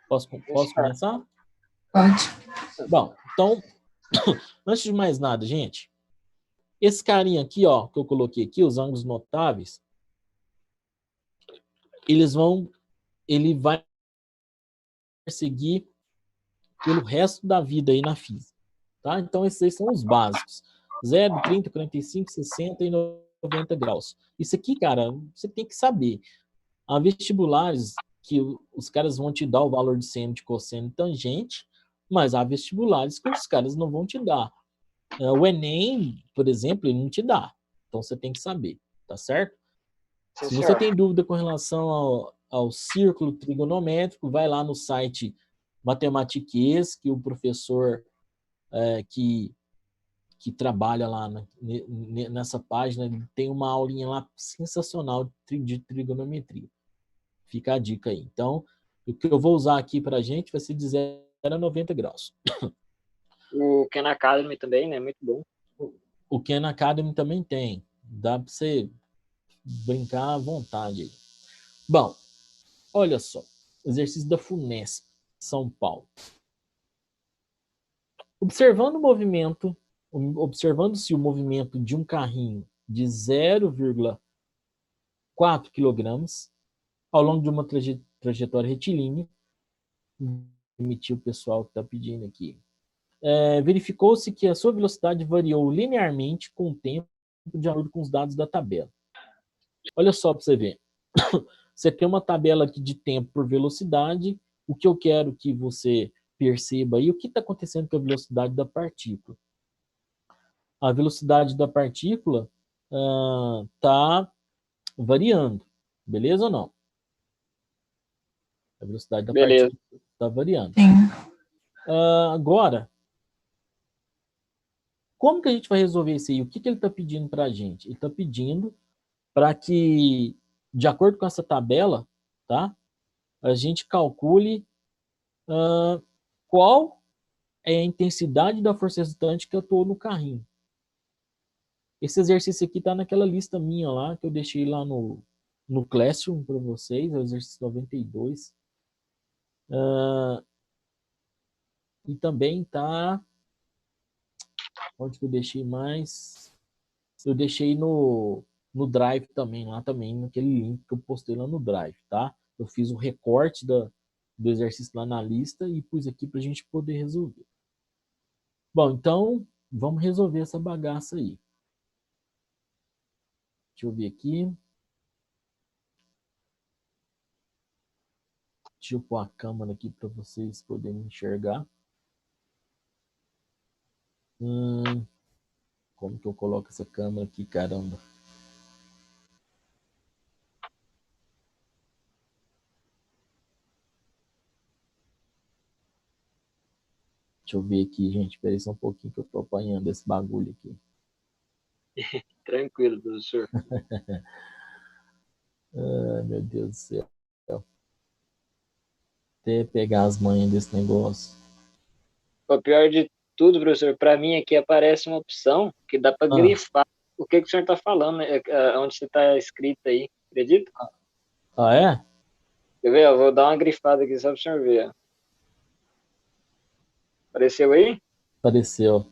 S1: Posso começar?
S3: Pode.
S1: Bom, então, antes de mais nada, gente, esse carinha aqui, ó, que eu coloquei aqui, os ângulos notáveis, ele vai seguir pelo resto da vida aí na física, tá? Então, esses aí são os básicos. 0, 30, 45, 60 e 90 graus. Isso aqui, cara, você tem que saber. Há vestibulares que os caras vão te dar o valor de seno, de cosseno e tangente, mas há vestibulares que os caras não vão te dar. O Enem, por exemplo, ele não te dá. Então, você tem que saber, tá certo?
S4: Sim,
S1: Se você
S4: senhor.
S1: tem dúvida com relação ao círculo trigonométrico, vai lá no site Matematiquês, que o professor que trabalha lá nessa página, ele tem uma aulinha lá sensacional de trigonometria. Fica a dica aí. Então, o que eu vou usar aqui para a gente vai ser de 0 a 90 graus.
S4: O Khan Academy também, né? Muito bom.
S1: O Khan Academy também tem. Dá para você brincar à vontade aí. Bom, olha só. Exercício da FUNESP, São Paulo. Observando-se o movimento de um carrinho de 0,4 kg ao longo de uma trajetória retilínea, emitiu o pessoal que está pedindo aqui. Verificou-se que a sua velocidade variou linearmente com o tempo de acordo com os dados da tabela. Olha só para você ver. Você tem uma tabela aqui de tempo por velocidade. O que eu quero que você perceba aí, o que está acontecendo com a velocidade da partícula. A velocidade da partícula está variando. Beleza ou não? A velocidade da
S4: Beleza.
S1: partícula está variando.
S3: Sim.
S1: Agora, como que a gente vai resolver isso aí? O que ele está pedindo para a gente? Ele está pedindo para que, de acordo com essa tabela, tá, a gente calcule qual é a intensidade da força resultante que eu estou no carrinho. Esse exercício aqui está naquela lista minha lá, que eu deixei lá no Classroom para vocês, é o exercício 92. E também está... Onde que eu deixei mais? Eu deixei no Drive também, lá também, naquele link que eu postei lá no Drive, tá? Eu fiz o recorte do exercício lá na lista e pus aqui para a gente poder resolver. Bom, então, vamos resolver essa bagaça aí. Deixa eu ver aqui. Deixa eu pôr a câmera aqui para vocês poderem enxergar. Como que eu coloco essa câmera aqui, caramba? Deixa eu ver aqui, gente. Espera aí só um pouquinho que eu tô apanhando esse bagulho aqui.
S4: Tranquilo, professor.
S1: Ai, meu Deus do céu. Até pegar as manhas desse negócio.
S4: O pior de tudo, professor, para mim aqui aparece uma opção que dá para grifar o que o senhor está falando, né? Onde você está escrito aí, acredita?
S1: Ah, é?
S4: Quer ver? Eu vou dar uma grifada aqui só para o senhor ver. Apareceu aí?
S1: Apareceu.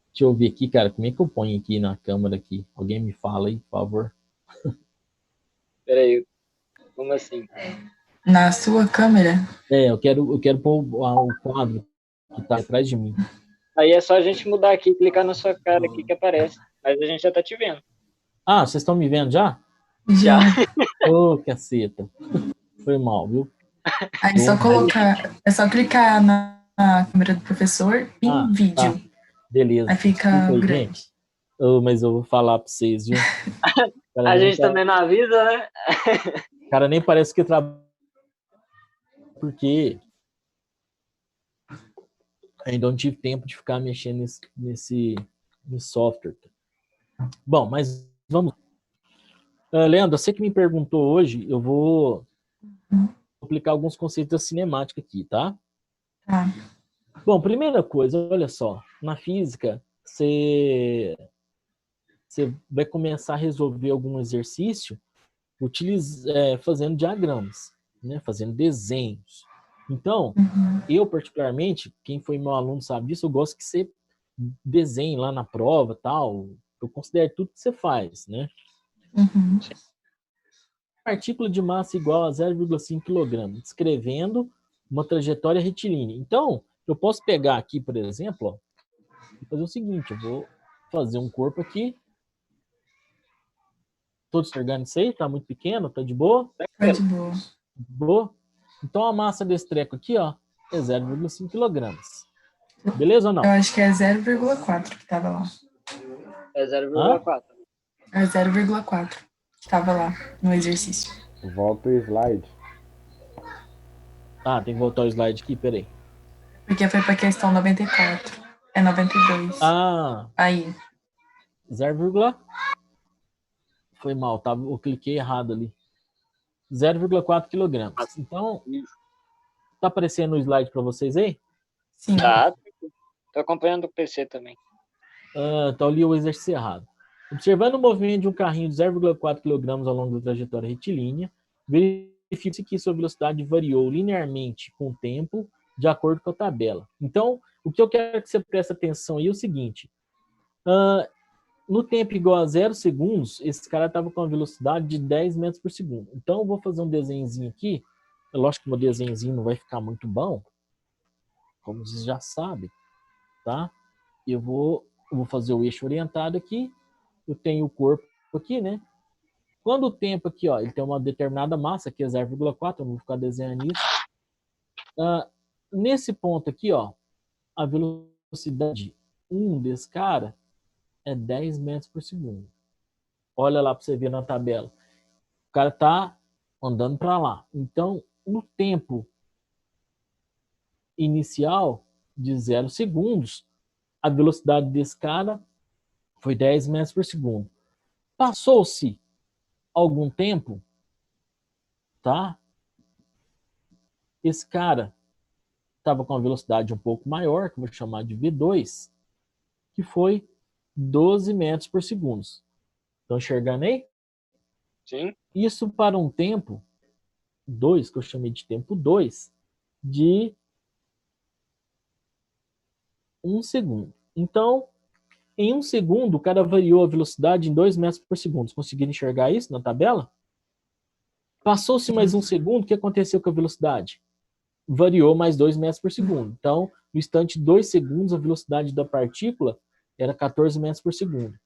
S1: Deixa eu ver aqui, cara. Como é que eu ponho aqui na câmera aqui? Alguém me fala aí, por favor.
S4: Espera aí. Como assim?
S3: Na sua câmera?
S1: Eu quero pôr o quadro que tá atrás de mim.
S4: Aí é só a gente mudar aqui, clicar na sua cara aqui que aparece. Mas a gente já tá te vendo.
S1: Ah, vocês estão me vendo já?
S3: Já.
S1: Ô, caceta. Foi mal, viu?
S3: Aí é só clicar na câmera do professor em vídeo.
S1: Tá. Beleza.
S3: Aí fica
S1: aí,
S3: grande.
S1: gente. Mas eu vou falar para vocês, viu?
S4: A gente também não avisa, né?
S1: O cara nem parece que trabalha. Porque ainda não tive tempo de ficar mexendo nesse software. Bom, mas vamos. Leandro, você que me perguntou hoje, eu vou aplicar alguns conceitos da cinemática aqui, tá?
S3: Tá.
S1: Bom, primeira coisa, olha só. Na física, você você vai começar a resolver algum exercício fazendo diagramas, né? Fazendo desenhos. Então, eu particularmente, quem foi meu aluno sabe disso, eu gosto que você desenhe lá na prova, tal. Eu considero tudo que você faz, né? Partícula de massa igual a 0,5 kg, descrevendo uma trajetória retilínea. Então, eu posso pegar aqui, por exemplo, ó, e fazer o seguinte, eu vou fazer um corpo aqui, todo enxergando isso aí, tá muito pequeno, tá de boa?
S3: Tá de boa.
S1: Boa. Então, a massa desse treco aqui, ó, é 0,5 kg. Beleza ou não?
S3: Eu acho que é 0,4 que tava lá.
S4: É 0,4.
S3: É 0,4 que tava lá no exercício.
S2: Volta o slide.
S1: Ah, tem que voltar o slide aqui, peraí.
S3: Porque foi pra questão 94. É 92.
S1: Ah,
S3: Aí.
S1: 0, foi mal, tá? Eu cliquei errado ali. 0,4 kg. Então, tá aparecendo o slide para vocês aí?
S3: Sim.
S4: Tá. Tô acompanhando o PC também.
S1: Então, eu li o exercício errado. Observando o movimento de um carrinho de 0,4 kg ao longo da trajetória retilínea, verifique que sua velocidade variou linearmente com o tempo, de acordo com a tabela. Então, o que eu quero que você preste atenção aí é o seguinte. No tempo igual a 0 segundos, esse cara estava com uma velocidade de 10 metros por segundo. Então, eu vou fazer um desenhozinho aqui. É lógico que o meu desenhozinho não vai ficar muito bom, como vocês já sabem, tá? Eu vou fazer o eixo orientado aqui. Eu tenho o corpo aqui, né? Quando o tempo aqui, ó, ele tem uma determinada massa, que é 0,4, eu não vou ficar desenhando isso. Nesse ponto aqui, ó, a velocidade 1 desse cara é 10 metros por segundo. Olha lá para você ver na tabela. O cara tá andando para lá. Então, no tempo inicial de 0 segundos, a velocidade desse cara foi 10 metros por segundo. Passou-se algum tempo, tá? Esse cara estava com uma velocidade um pouco maior, que eu vou chamar de V2, que foi 12 metros por segundo. Estão enxergando aí?
S4: Sim.
S1: Isso para um tempo 2, que eu chamei de tempo 2, de 1 segundo. Então, em 1 segundo, o cara variou a velocidade em 2 metros por segundo. Conseguiram enxergar isso na tabela? Passou-se mais 1 segundo, o que aconteceu com a velocidade? Variou mais 2 metros por segundo. Então, no instante de 2 segundos, a velocidade da partícula era 14 metros por segundo.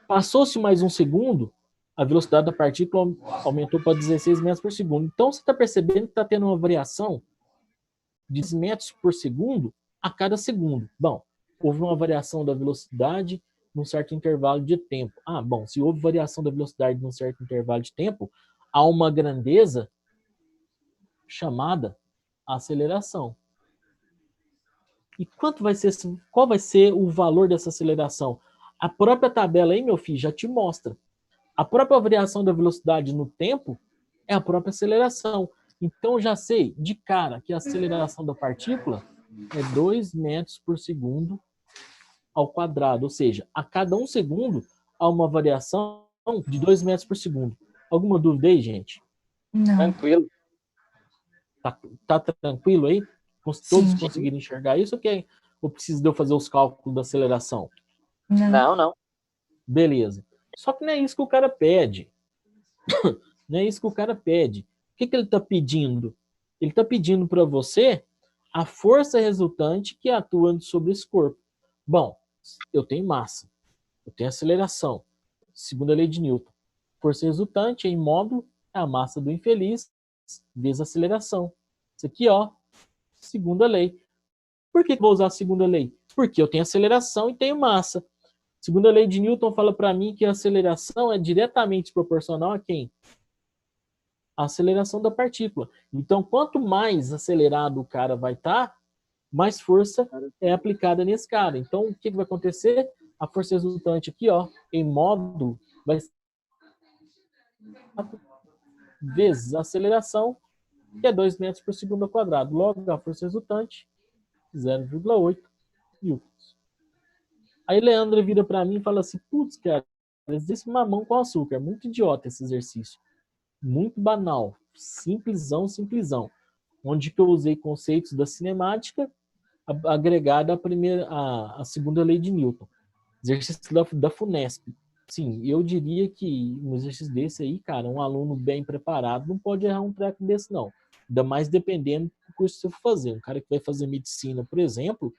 S1: Passou-se mais 1 segundo, a velocidade da partícula aumentou para 16 metros por segundo. Então, você está percebendo que está tendo uma variação de 10 metros por segundo a cada segundo. Bom, houve uma variação da velocidade num certo intervalo de tempo. Bom, se houve variação da velocidade num certo intervalo de tempo, há uma grandeza chamada aceleração. E qual vai ser o valor dessa aceleração? A própria tabela aí, meu filho, já te mostra. A própria variação da velocidade no tempo é a própria aceleração. Então, eu já sei de cara que a aceleração da partícula é 2 metros por segundo ao quadrado. Ou seja, a cada 1 segundo há uma variação de 2 metros por segundo. Alguma dúvida aí, gente?
S3: Não.
S4: Tranquilo.
S1: Tá tranquilo aí? Todos conseguiram enxergar isso ou precisa de eu fazer os cálculos da aceleração?
S4: Não.
S1: Beleza. Só que não é isso que o cara pede. Não é isso que o cara pede. O que ele está pedindo? Ele está pedindo para você a força resultante que atua sobre esse corpo. Bom, eu tenho massa, eu tenho aceleração. Segunda lei de Newton. Força resultante em módulo é a massa do infeliz vezes a aceleração. Isso aqui, ó, segunda lei. Por que eu vou usar a segunda lei? Porque eu tenho aceleração e tenho massa. Segunda lei de Newton fala para mim que a aceleração é diretamente proporcional a quem? A aceleração da partícula. Então, quanto mais acelerado o cara vai estar, mais força é aplicada nesse cara. Então, o que vai acontecer? A força resultante aqui, ó, em módulo, vai ser vezes a aceleração, que é 2 metros por segundo ao quadrado. Logo, a força resultante, 0,8 newtons. Aí Leandro vira para mim e fala assim, putz, cara, Exercício mamão com açúcar. Muito idiota esse exercício. Muito banal. Simplesão, simplesão. Onde que eu usei conceitos da cinemática agregada à segunda lei de Newton. Exercício da FUNESP. Sim, eu diria que um exercício desse aí, cara, um aluno bem preparado não pode errar um treco desse, não. Ainda mais dependendo do curso que você for fazer. Um cara que vai fazer medicina, por exemplo,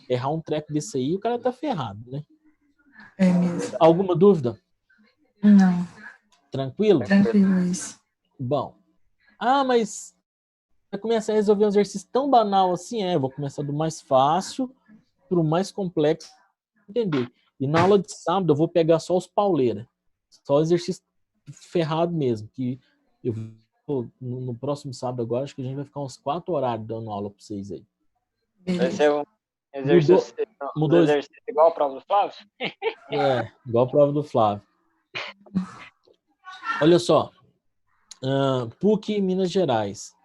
S1: errar um treco desse aí, o cara tá ferrado, né?
S3: É mesmo.
S1: Alguma dúvida?
S3: Não.
S1: Tranquilo?
S3: Tranquilo isso.
S1: Bom. Mas vai começar a resolver um exercício tão banal assim? Vou começar do mais fácil para o mais complexo entender. E na aula de sábado eu vou pegar só os pauleiras. Só o exercício ferrado mesmo. Que eu no próximo sábado agora, acho que a gente vai ficar uns 4 horários dando aula para vocês aí.
S4: Vai ser um exercício,
S1: mudou
S4: exercício igual a prova do Flávio?
S1: Igual a prova do Flávio. Olha só. PUC Minas Gerais.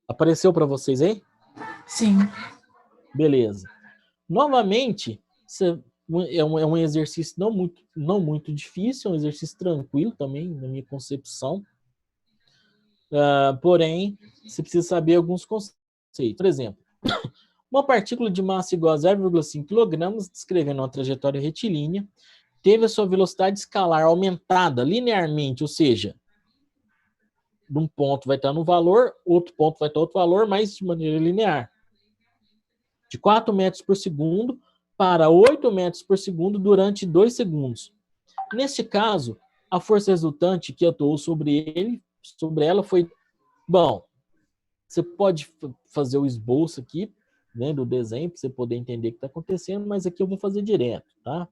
S1: Apareceu para vocês aí?
S3: Sim.
S1: Beleza. Novamente, é um exercício não muito difícil, é um exercício tranquilo também, na minha concepção. Porém, você precisa saber alguns conceitos. Por exemplo, uma partícula de massa igual a 0,5 kg, descrevendo uma trajetória retilínea, teve a sua velocidade escalar aumentada linearmente, ou seja, de um ponto vai estar no valor, outro ponto vai estar outro valor, mas de maneira linear. De 4 metros por segundo para 8 metros por segundo durante 2 segundos. Neste caso, a força resultante que atuou sobre ela foi... Bom, você pode fazer o esboço aqui, né, do desenho, para você poder entender o que está acontecendo, mas aqui eu vou fazer direto, tá?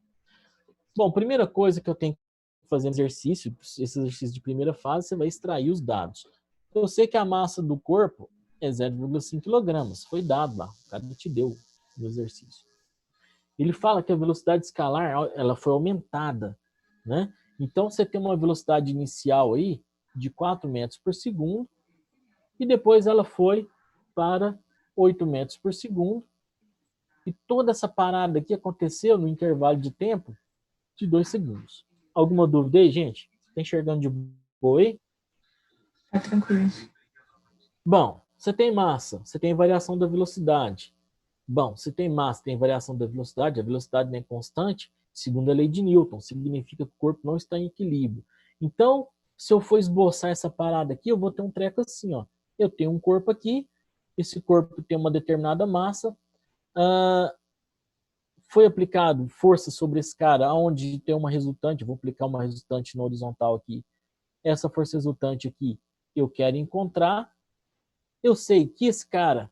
S1: Bom, primeira coisa que eu tenho que fazer exercício, esse exercício de primeira fase, você vai extrair os dados. Eu sei que a massa do corpo é 0,5 kg, foi dado lá, o cara te deu no exercício. Ele fala que a velocidade escalar ela foi aumentada, né? Então você tem uma velocidade inicial aí de 4 metros por segundo e depois ela foi para 8 metros por segundo e toda essa parada aqui aconteceu no intervalo de tempo de 2 segundos. Alguma dúvida aí, gente? Tá enxergando de boa aí?
S3: Tá tranquilo.
S1: Bom, você tem massa, você tem variação da velocidade. Bom, se tem massa, tem variação da velocidade, a velocidade não é constante, segundo a lei de Newton, significa que o corpo não está em equilíbrio. Então, se eu for esboçar essa parada aqui, eu vou ter um treco assim, ó. Eu tenho um corpo aqui, esse corpo tem uma determinada massa, foi aplicado força sobre esse cara, onde tem uma resultante, vou aplicar uma resultante na horizontal aqui. Essa força resultante aqui, eu quero encontrar. Eu sei que esse cara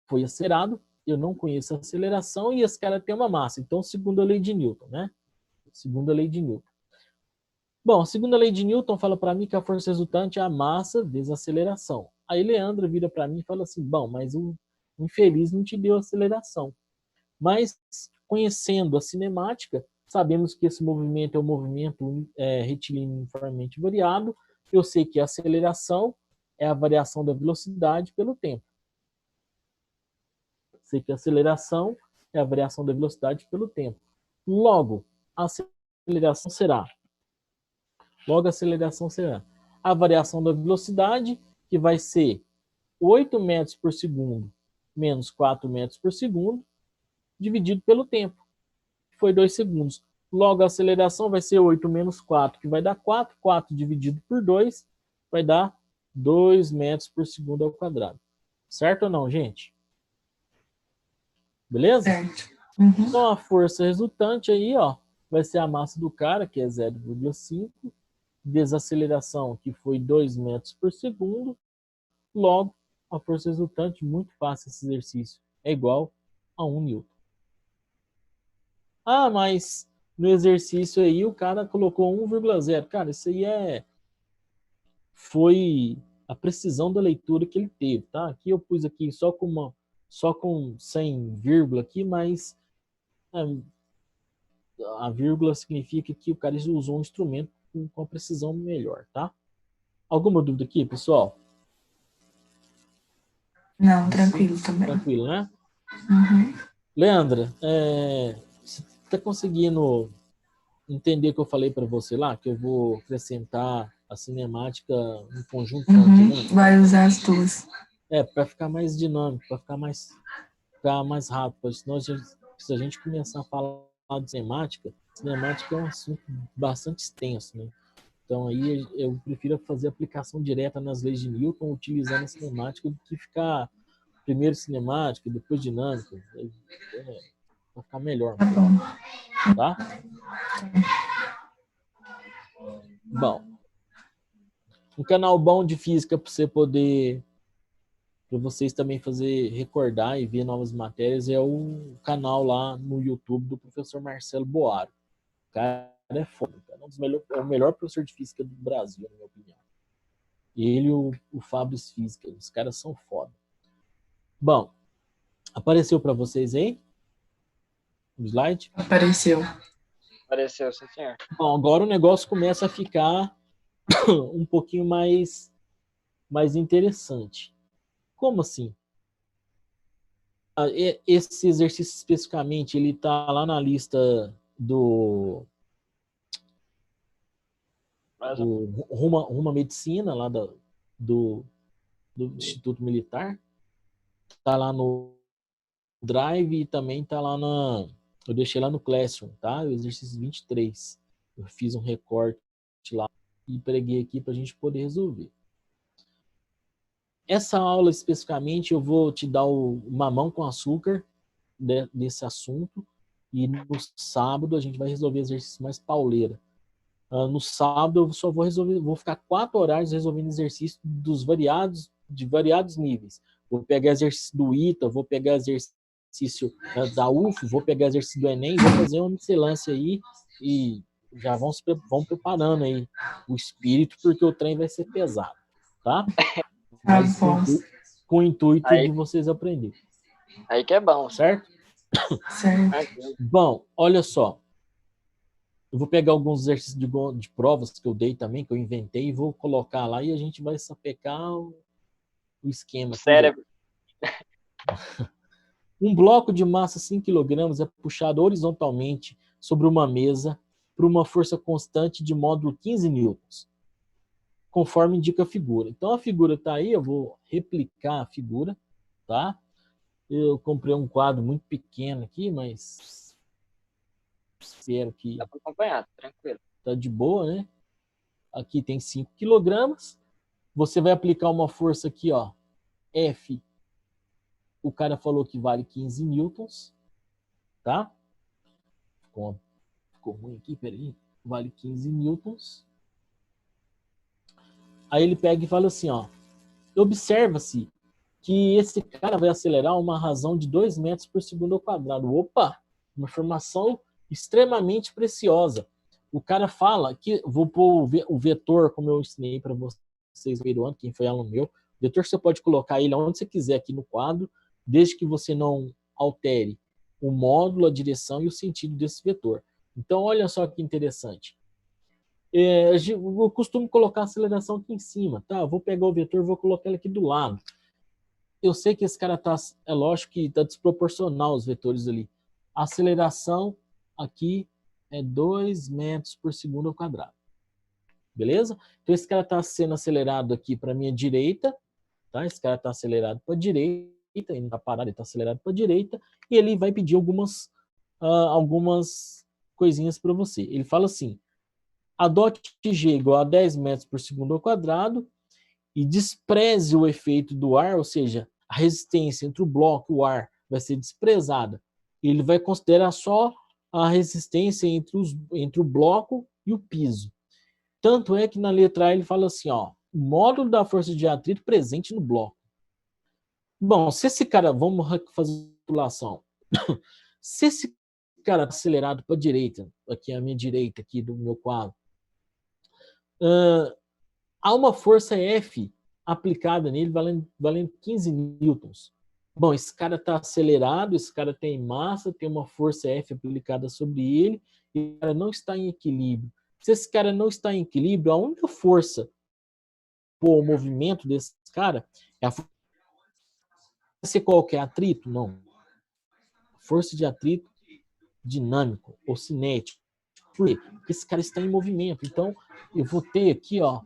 S1: foi acelerado, eu não conheço a aceleração e esse cara tem uma massa. Então, segundo a lei de Newton, né? Segundo a lei de Newton. Bom, segundo a lei de Newton, fala para mim que a força resultante é a massa vezes a aceleração. Aí Leandro vira para mim e fala assim, bom, mas o infeliz não te deu aceleração. Mas, conhecendo a cinemática, sabemos que esse movimento é um movimento retilíneo uniformemente variado. Eu sei que a aceleração é a variação da velocidade pelo tempo. Sei que a aceleração é a variação da velocidade pelo tempo. Logo, a aceleração será a variação da velocidade, que vai ser 8 metros por segundo menos 4 metros por segundo, dividido pelo tempo, que foi 2 segundos. Logo, a aceleração vai ser 8 menos 4, que vai dar 4. 4 dividido por 2 vai dar 2 metros por segundo ao quadrado. Certo ou não, gente? Beleza?
S3: Certo. Uhum.
S1: Então, a força resultante aí, ó, vai ser a massa do cara, que é 0,5, desaceleração, que foi 2 metros por segundo. Logo, a força resultante, muito fácil esse exercício, é igual a 1 newton. Mas no exercício aí o cara colocou 1,0. Cara, isso aí foi a precisão da leitura que ele teve, tá? Aqui eu pus aqui só com 100 vírgula aqui, mas a vírgula significa que o cara usou um instrumento com a precisão melhor, tá? Alguma dúvida aqui, pessoal?
S3: Não, tranquilo também.
S1: Tranquilo, né?
S3: Uhum.
S1: Leandra, você tá conseguindo entender que eu falei para você lá, que eu vou acrescentar a cinemática no conjunto com a dinâmica.
S3: Vai usar as duas.
S1: Para ficar mais dinâmico, para ficar mais rápido. Senão, se a gente começar a falar de cinemática é um assunto bastante extenso, né? Então, aí eu prefiro fazer aplicação direta nas leis de Newton, utilizando a cinemática, do que ficar primeiro cinemática, depois dinâmica. Vai ficar melhor.
S3: Tá bom.
S1: Tá? Bom, um canal bom de física para você poder, para vocês também fazer recordar e ver novas matérias, é o canal lá no YouTube do professor Marcelo Boaro. O cara é foda, cara. É o melhor professor de física do Brasil, na minha opinião. Ele e o Fabris Física, os caras são foda. Bom, apareceu para vocês aí o slide?
S3: Apareceu.
S4: Apareceu, sim, senhor.
S1: Bom, agora o negócio começa a ficar um pouquinho mais interessante. Como assim? Esse exercício especificamente, ele está lá na lista do Rumo à Medicina, lá do Instituto Militar. Está lá no Drive e também está lá eu deixei lá no Classroom, tá? O exercício 23. Eu fiz um recorte lá e preguei aqui para a gente poder resolver. Essa aula especificamente eu vou te dar o mamão com açúcar desse assunto, e no sábado a gente vai resolver exercício mais pauleira. No sábado eu só vou ficar 4 horários resolvendo exercício de variados níveis. Vou pegar exercício do ITA, vou pegar exercício da UF, vou pegar exercício do Enem, vou fazer uma miscelância aí e já vão preparando aí o espírito, porque o trem vai ser pesado, tá? Mas com o intuito de vocês aprenderem.
S4: Aí que é bom.
S1: Certo?
S3: Certo.
S1: Bom, olha só. Eu vou pegar alguns exercícios de provas que eu dei também, que eu inventei, e vou colocar lá e a gente vai sapecar o esquema.
S4: Cérebro.
S1: Um bloco de massa 5 kg é puxado horizontalmente sobre uma mesa por uma força constante de módulo 15 newtons, conforme indica a figura. Então a figura está aí, eu vou replicar a figura, tá? Eu comprei um quadro muito pequeno aqui, mas espero que...
S4: Dá para acompanhar, tranquilo.
S1: Tá de boa, né? Aqui tem 5 kg. Você vai aplicar uma força aqui, ó, F. O cara falou que vale 15 newtons, tá? Ficou ruim aqui, peraí. Vale 15 newtons. Aí ele pega e fala assim, ó. Observa-se que esse cara vai acelerar uma razão de 2 metros por segundo ao quadrado. Opa! Uma informação extremamente preciosa. O cara fala que, vou pôr o vetor, como eu ensinei para vocês no primeiro ano, quem foi aluno meu. O vetor você pode colocar ele onde você quiser aqui no quadro, desde que você não altere o módulo, a direção e o sentido desse vetor. Então, olha só que interessante. Eu costumo colocar a aceleração aqui em cima, tá? Eu vou pegar o vetor e vou colocar ele aqui do lado. Eu sei que esse cara é lógico que está desproporcional os vetores ali. A aceleração aqui é 2 metros por segundo ao quadrado. Beleza? Então esse cara está sendo acelerado aqui para a minha direita, tá? Esse cara está acelerado para a direita, ele não está parado, ele está acelerado para a direita, e ele vai pedir algumas coisinhas para você. Ele fala assim: adote g igual a 10 metros por segundo ao quadrado e despreze o efeito do ar, ou seja, a resistência entre o bloco e o ar vai ser desprezada. Ele vai considerar só a resistência entre o bloco e o piso. Tanto é que na letra A ele fala assim, ó, o módulo da força de atrito presente no bloco. Bom, se esse cara, vamos fazer a calculação. Se esse cara está acelerado para a direita, aqui a minha direita aqui do meu quadro, há uma força F aplicada nele valendo 15 newtons. Bom, esse cara está acelerado, esse cara tem massa, tem uma força F aplicada sobre ele, e o cara não está em equilíbrio. Se esse cara não está em equilíbrio, a única força o movimento desse cara é a força. Você qualquer atrito? Não. Força de atrito dinâmico ou cinético. Por quê? Porque esse cara está em movimento. Então, eu vou ter aqui, ó,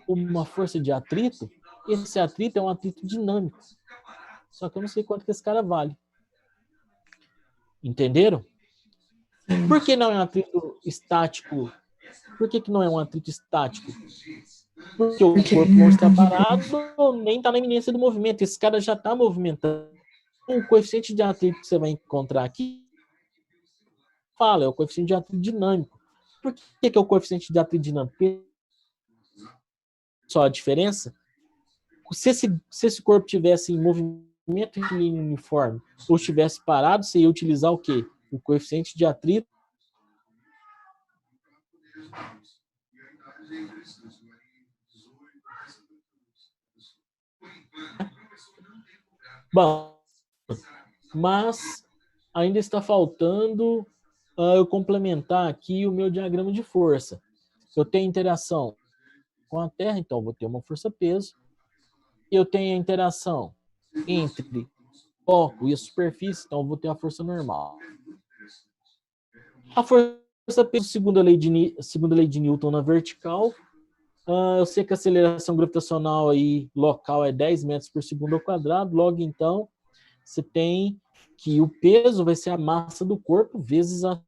S1: uma força de atrito. Esse atrito é um atrito dinâmico. Só que eu não sei quanto que esse cara vale. Entenderam? Por que não é um atrito estático? Por que não é um atrito estático? Porque o corpo não está parado, nem está na iminência do movimento. Esse cara já está movimentando. O coeficiente de atrito que você vai encontrar aqui é o coeficiente de atrito dinâmico. Por que é o coeficiente de atrito dinâmico? Porque só a diferença, se esse corpo tivesse em movimento uniforme ou estivesse parado, você ia utilizar o quê? O coeficiente de atrito. Bom, mas ainda está faltando eu complementar aqui o meu diagrama de força. Eu tenho interação com a Terra, então vou ter uma força-peso. Eu tenho a interação entre o bloco e a superfície, então vou ter a força normal. A força-peso, segundo a lei de Newton na vertical, eu sei que a aceleração gravitacional aí, local é 10 metros por segundo ao quadrado, logo então você tem que o peso vai ser a massa do corpo vezes a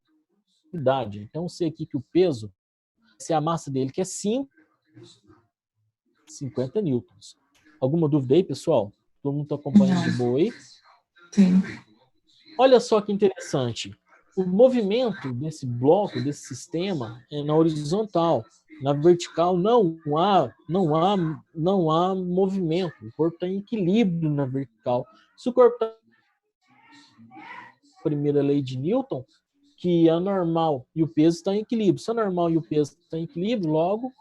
S1: idade. Então, eu sei aqui que o peso vai ser a massa dele, que é 50 newtons. Alguma dúvida aí, pessoal? Todo mundo está acompanhando de boa aí?
S3: Sim.
S1: Olha só que interessante. O movimento desse bloco, desse sistema, é na horizontal. Na vertical não há movimento. O corpo está em equilíbrio na vertical. Se o corpo está primeira lei de Newton, que a normal e o peso estão em equilíbrio. Se a normal e o peso estão em equilíbrio, logo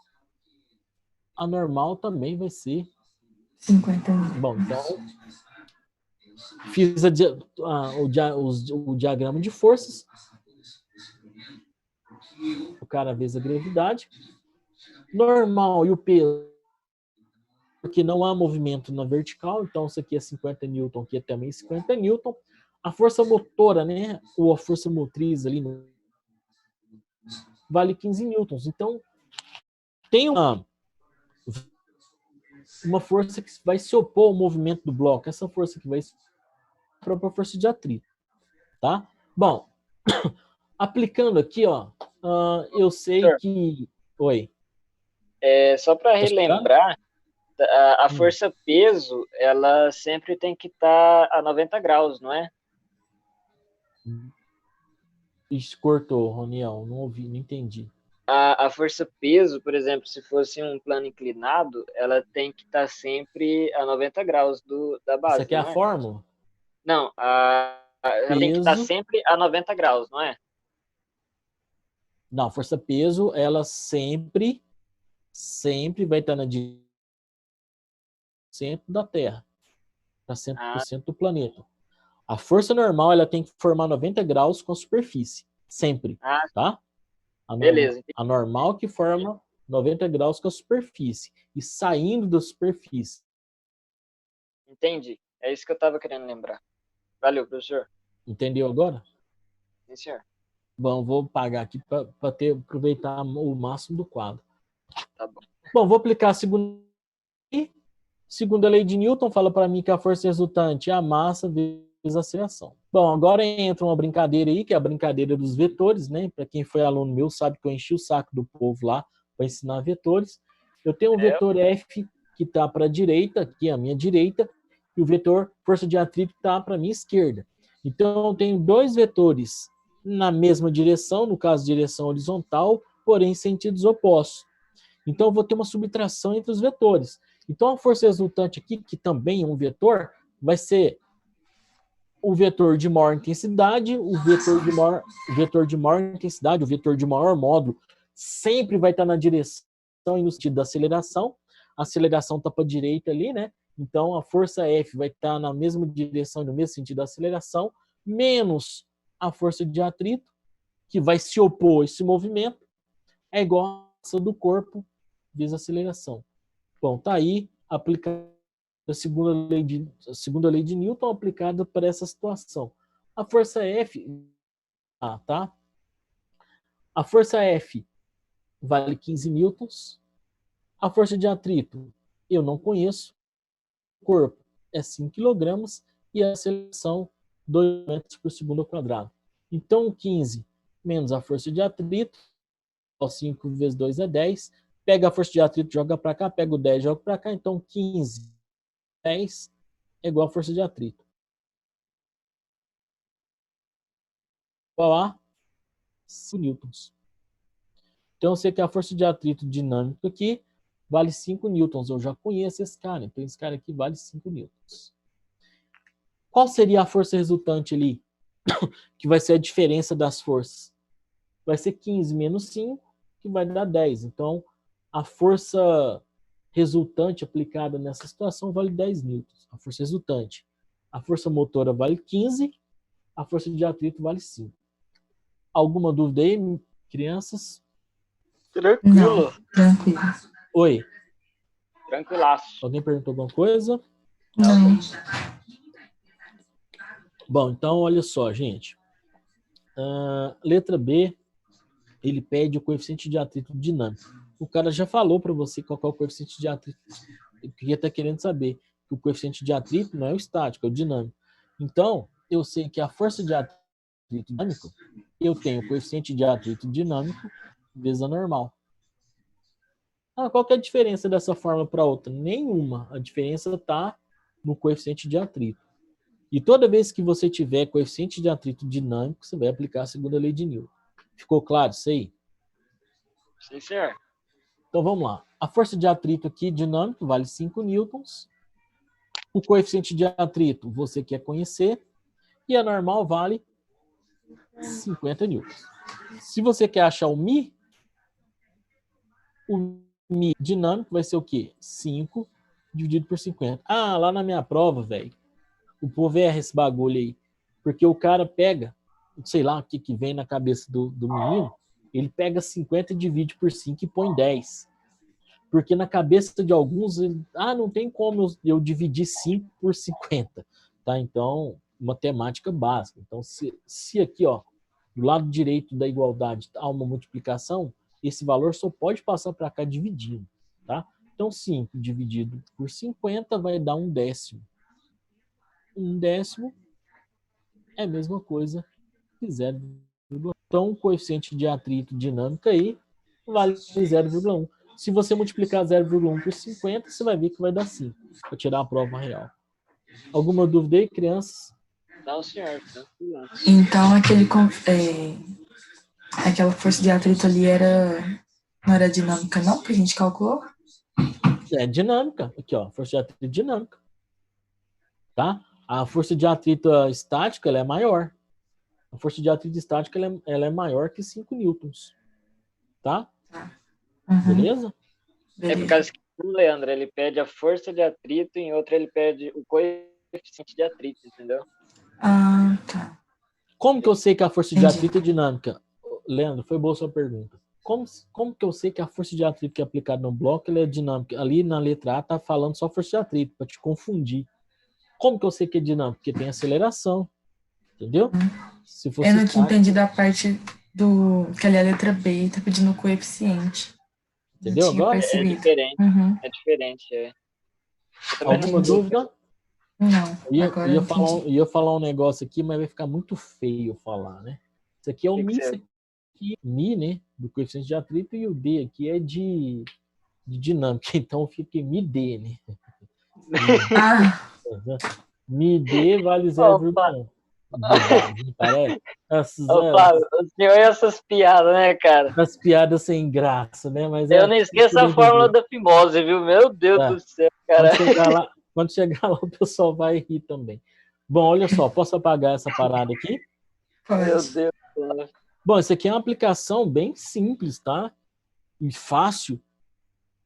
S1: a normal também vai ser
S3: 50
S1: Bom, então fiz o diagrama de forças. O cara vezes a gravidade. Normal e o peso, porque não há movimento na vertical, então isso aqui é 50 newton, aqui é também 50 newton. A força motora, né, ou a força motriz ali, vale 15 newtons. Então, tem uma força que vai se opor ao movimento do bloco. Essa força que vai se a própria força de atrito. Tá? Bom, aplicando aqui, ó, eu sei que... Oi.
S4: Só para relembrar, a força-peso, ela sempre tem que estar a 90 graus, não é?
S1: Isso cortou, Roniel. Não ouvi, não entendi.
S4: A força-peso, por exemplo, se fosse um plano inclinado, ela tem que estar sempre a 90 graus da base.
S1: Isso aqui é a fórmula?
S4: Não, ela tem que estar sempre a 90 graus, não é?
S1: Não, força-peso, ela sempre vai estar na direção da Terra, para 100% do planeta. A força normal, ela tem que formar 90 graus com a superfície, sempre, tá?
S4: Beleza.
S1: A normal que forma 90 graus com a superfície e saindo da superfície.
S4: Entendi. É isso que eu estava querendo lembrar. Valeu, professor.
S1: Entendeu agora?
S4: Sim, senhor.
S1: Bom, vou pagar aqui para aproveitar o máximo do quadro.
S4: Tá bom.
S1: Bom, vou aplicar a segunda lei de Newton, fala para mim que a força resultante é a massa vezes a aceleração. Bom, agora entra uma brincadeira aí, que é a brincadeira dos vetores, né? Para quem foi aluno meu, sabe que eu enchi o saco do povo lá para ensinar vetores. Eu tenho um vetor F que está para a direita, aqui à minha direita, e o vetor força de atrito está para a minha esquerda. Então, eu tenho dois vetores na mesma direção, no caso, direção horizontal, porém sentidos opostos. Então, eu vou ter uma subtração entre os vetores. Então, a força resultante aqui, que também é um vetor, vai ser o vetor de maior intensidade, o vetor de maior intensidade, o vetor de maior módulo, sempre vai estar na direção e no sentido da aceleração. A aceleração está para a direita ali, né? Então, a força F vai estar na mesma direção e no mesmo sentido da aceleração, menos a força de atrito, que vai se opor a esse movimento, é igual a força do corpo vezes a aceleração. Bom, tá aí aplicada a segunda lei de Newton aplicada para essa situação. A força F, tá? A força F vale 15 newtons. A força de atrito eu não conheço. O corpo é 5 kg e a aceleração 2 metros por segundo ao quadrado. Então, 15 menos a força de atrito, 5 vezes 2 é 10. Pega a força de atrito, joga para cá, pega o 10, joga para cá. Então, 15, 10 é igual a força de atrito. Igual a 5 newtons. Então, eu sei que a força de atrito dinâmico aqui vale 5 newtons. Eu já conheço esse cara. Então, esse cara aqui vale 5 newtons. Qual seria a força resultante ali? Que vai ser a diferença das forças. Vai ser 15 menos 5, que vai dar 10. Então, a força resultante aplicada nessa situação vale 10 newtons. A força resultante. A força motora vale 15, a força de atrito vale 5. Alguma dúvida aí, crianças?
S4: Tranquilo.
S3: Não, tranquilo.
S1: Oi,
S4: Tranquilaço.
S1: alguém perguntou alguma coisa?
S3: Não.
S1: Bom, então olha só, gente. Letra B, ele pede o coeficiente de atrito dinâmico. O cara já falou para você qual é o coeficiente de atrito. Eu queria estar querendo saber que o coeficiente de atrito não é o estático, é o dinâmico. Então, eu sei que a força de atrito dinâmico, eu tenho o coeficiente de atrito dinâmico vezes a normal. Qual que é a diferença dessa forma para outra? Nenhuma. A diferença está no coeficiente de atrito. E toda vez que você tiver coeficiente de atrito dinâmico, você vai aplicar a segunda lei de Newton. Ficou claro isso aí?
S4: Sim, senhor.
S1: Então vamos lá. A força de atrito aqui dinâmico vale 5 newtons. O coeficiente de atrito você quer conhecer. E a normal vale 50 newtons. Se você quer achar o Mi dinâmico vai ser o quê? 5 dividido por 50. Lá na minha prova, velho, o povo erra esse bagulho aí. Porque o cara pega, sei lá o que vem na cabeça do menino, ele pega 50 e divide por 5 e põe 10. Porque na cabeça de alguns, não tem como eu dividir 5 por 50. Tá? Então, matemática básica. Então, se aqui, ó, do lado direito da igualdade há uma multiplicação, esse valor só pode passar para cá dividindo. Tá? Então, 5 dividido por 50 vai dar 1/10. 1/10 é a mesma coisa que 0,1. Então, o coeficiente de atrito dinâmico aí vale 0,1. Se você multiplicar 0,1 por 50, você vai ver que vai dar 5, para tirar a prova real. Alguma dúvida aí, crianças?
S4: Não, senhor. Tranquilo.
S3: Então, aquela força de atrito ali não era dinâmica, não, que a gente calculou?
S1: É dinâmica. Aqui, ó, força de atrito dinâmica. Tá? A força de atrito estática ela é maior. A força de atrito estática ela é maior que 5 newtons. Tá?
S3: Uhum.
S1: Beleza?
S4: É por causa que o Leandro, ele pede a força de atrito, e em outra ele pede o coeficiente de atrito, entendeu?
S3: Tá.
S1: Como que eu sei que a força de
S3: Entendi.
S1: atrito é dinâmica? Leandro, foi boa a sua pergunta. Como que eu sei que a força de atrito que é aplicada no bloco ela é dinâmica? Ali na letra A tá falando só força de atrito, para te confundir. Como que eu sei que é dinâmico? Porque tem aceleração. Entendeu? Se fosse
S3: Eu não tinha
S1: estático,
S3: entendido a parte que ali a letra B tá pedindo o coeficiente.
S1: entendeu
S3: Não tinha
S1: agora?
S3: percebido.
S4: É diferente.
S3: Uhum.
S4: É diferente, é. Eu também
S1: Alguma dúvida?
S3: Não, agora eu entendi.
S1: Ia falar um negócio aqui, mas vai ficar muito feio falar, né? Isso aqui é o
S4: Que
S1: Mi,
S4: que
S1: isso aqui, Mi, né? Do coeficiente de atrito, e o D aqui é de dinâmica. Então fica MD, né? Mi D vale 0,1. Bobagem, parece.
S4: Flávio, o senhor e essas piadas, né, cara?
S1: As piadas sem graça, né? Mas
S4: Eu não esqueço a fórmula da fimose, viu? Meu Deus do céu, cara.
S1: Quando chegar lá, o pessoal vai rir também. Bom, olha só, posso apagar essa parada aqui?
S4: Meu Deus.
S1: Bom, isso aqui é uma aplicação bem simples, tá? E fácil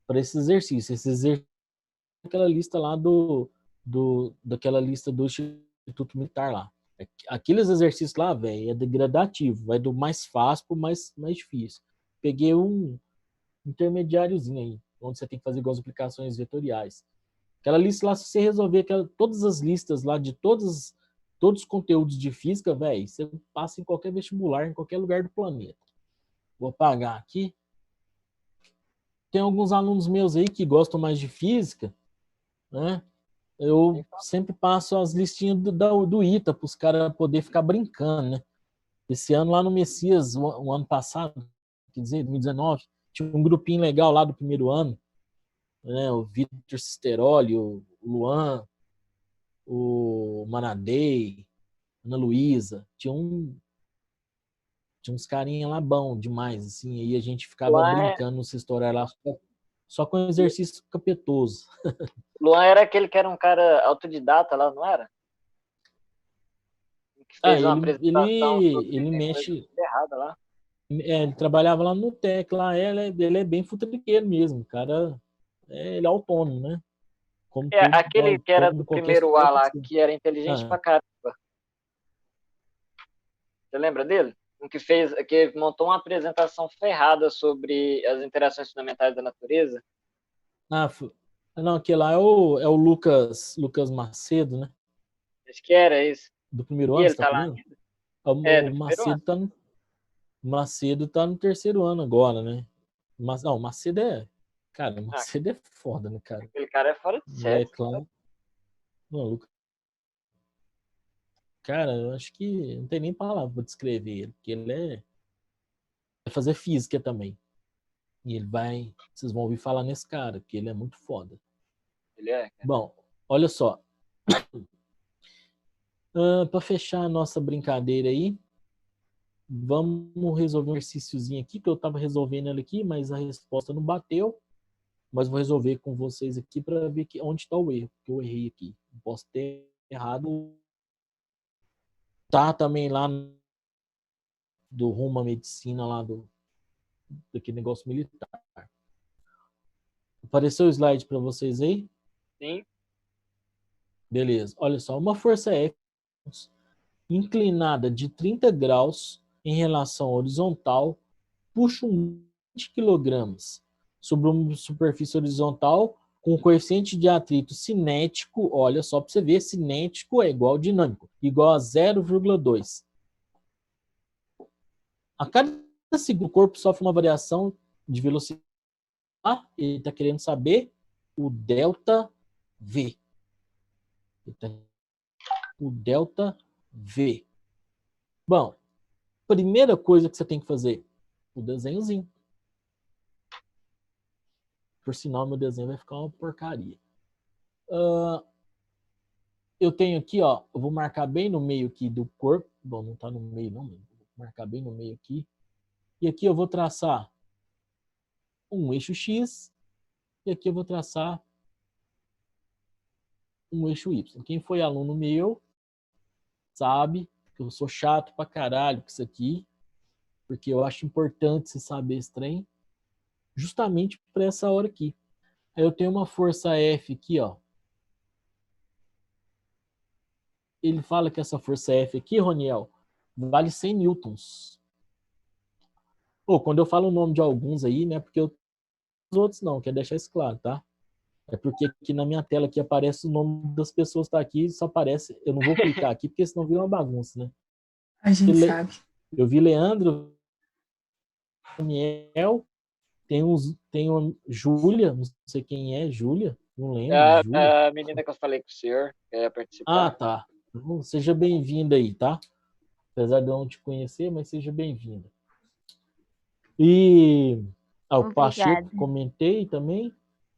S1: para esse exercício. Esse exercício é aquela lista lá daquela lista do Instituto Militar lá. Aqueles exercícios lá, velho, é degradativo. Vai do mais fácil para o mais difícil. Peguei um intermediáriozinho aí, onde você tem que fazer igual as aplicações vetoriais. Aquela lista lá, se você resolver todas as listas lá de todos os conteúdos de física, velho, você passa em qualquer vestibular, em qualquer lugar do planeta. Vou apagar aqui. Tem alguns alunos meus aí que gostam mais de física, né? Eu sempre passo as listinhas do ITA para os caras poderem ficar brincando, né? Esse ano lá no Messias, o ano passado, quer dizer, 2019, tinha um grupinho legal lá do primeiro ano, né? O Vitor Cisteroli, o Luan, o Manadei, Ana Luísa, tinha uns carinha lá bom demais, assim, aí a gente ficava brincando no história lá só com exercício capetoso.
S4: Luan era aquele que era um cara autodidata lá, não era? Que fez uma apresentação
S1: ele mexe
S4: errada lá.
S1: ele trabalhava lá no TEC, lá ele é bem futriqueiro mesmo, o cara, ele é autônomo, né? Como
S4: Aquele que era do primeiro A lá,
S1: assim.
S4: que era inteligente pra caramba. Você lembra dele? Um que montou uma apresentação ferrada sobre as interações fundamentais da natureza.
S1: Não, aquele lá é o Lucas Macedo, né?
S4: Acho que era isso.
S1: Do primeiro
S4: E
S1: ano,
S4: ele
S1: você tá
S4: lá.
S1: falando? O Macedo tá no terceiro ano agora, né? Não, o Macedo é... Cara, o Macedo é foda, né, cara?
S4: Aquele cara é fora de série.
S1: Claro. Maluco. Cara, eu acho que não tem nem palavra pra descrever ele, porque ele vai fazer física também. E vocês vão ouvir falar nesse cara, porque ele é muito foda.
S4: Ele é?
S1: Bom, olha só. Para fechar a nossa brincadeira aí, vamos resolver um exercíciozinho aqui, que eu estava resolvendo ele aqui, mas a resposta não bateu. Mas vou resolver com vocês aqui para ver onde está o erro, que eu errei aqui. Posso ter errado. Tá também lá do rumo à medicina, lá daquele negócio militar. Apareceu o slide para vocês aí?
S4: Sim.
S1: Beleza. Olha só, uma força F inclinada de 30 graus em relação horizontal puxa 20 kg sobre uma superfície horizontal com coeficiente de atrito cinético, olha só para você ver, cinético é igual dinâmico, igual a 0,2. A cada segundo o corpo sofre uma variação de velocidade. Ele está querendo saber o delta V. O delta V. Bom, primeira coisa que você tem que fazer, o desenhozinho. Por sinal, meu desenho vai ficar uma porcaria. Eu tenho aqui, ó, eu vou marcar bem no meio aqui do corpo. Bom, não está no meio não, vou marcar bem no meio aqui. E aqui eu vou traçar um eixo X e aqui eu vou traçar um eixo Y. Quem foi aluno meu sabe que eu sou chato pra caralho com isso aqui, porque eu acho importante você saber esse trem, justamente para essa hora aqui. Aí eu tenho uma força F aqui, ó. Ele fala que essa força F aqui, Roniel, vale 100 newtons. Quando eu falo o nome de alguns aí, né, porque os outros não, quero deixar isso claro, tá? É porque aqui na minha tela aqui aparece o nome das pessoas que tá aqui, só aparece, eu não vou clicar aqui, porque senão vira uma bagunça, né?
S3: A gente sabe.
S1: Eu vi Leandro, Daniel, tem uma Júlia, não sei quem é, Júlia, não lembro.
S4: A menina que eu falei com o senhor, quer participar.
S1: Tá. Então, seja bem-vinda aí, tá? Apesar de eu não te conhecer, mas seja bem-vinda. E o Pacheco, comentei também.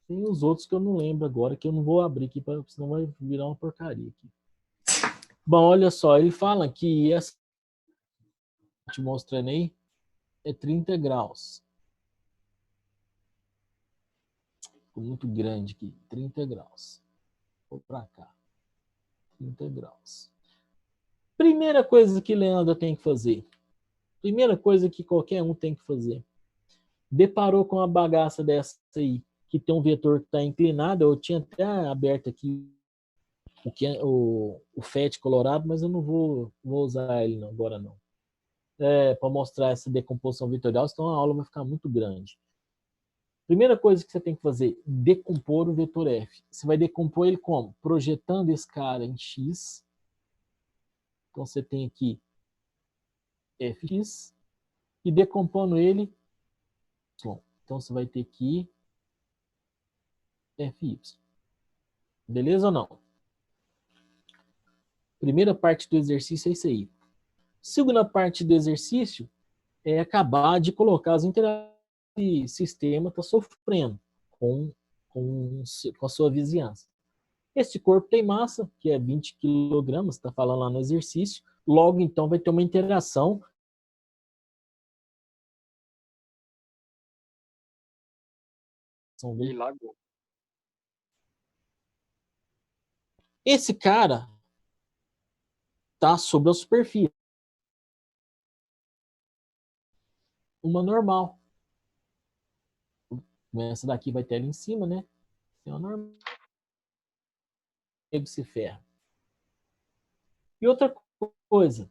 S1: Tem os outros que eu não lembro agora, que eu não vou abrir aqui, senão vai virar uma porcaria aqui. Bom, olha só, ele fala que essa te mostrando aí é 30 graus. Ficou muito grande aqui, 30 graus. Vou para cá, 30 graus. Primeira coisa que Leandro tem que fazer. Primeira coisa que qualquer um tem que fazer. Deparou com uma bagaça dessa aí, que tem um vetor que está inclinado. Eu tinha até aberto aqui o FET colorado, mas eu não vou usar ele agora não. Para mostrar essa decomposição vetorial, senão a aula vai ficar muito grande. Primeira coisa que você tem que fazer, decompor o vetor F. Você vai decompor ele como? Projetando esse cara em X. Então você tem aqui Fx e decompondo ele. Então você vai ter aqui FY. Beleza ou não? Primeira parte do exercício é isso aí. Segunda parte do exercício é acabar de colocar as interações que o sistema está sofrendo com a sua vizinhança. Este corpo tem massa, que é 20 kg, está falando lá no exercício. Logo, então, vai ter uma interação.
S4: E lagou.
S1: Esse cara está sobre a superfície. Uma normal. Essa daqui vai ter ali em cima, né? É uma normal. Ele se ferra. E outra coisa,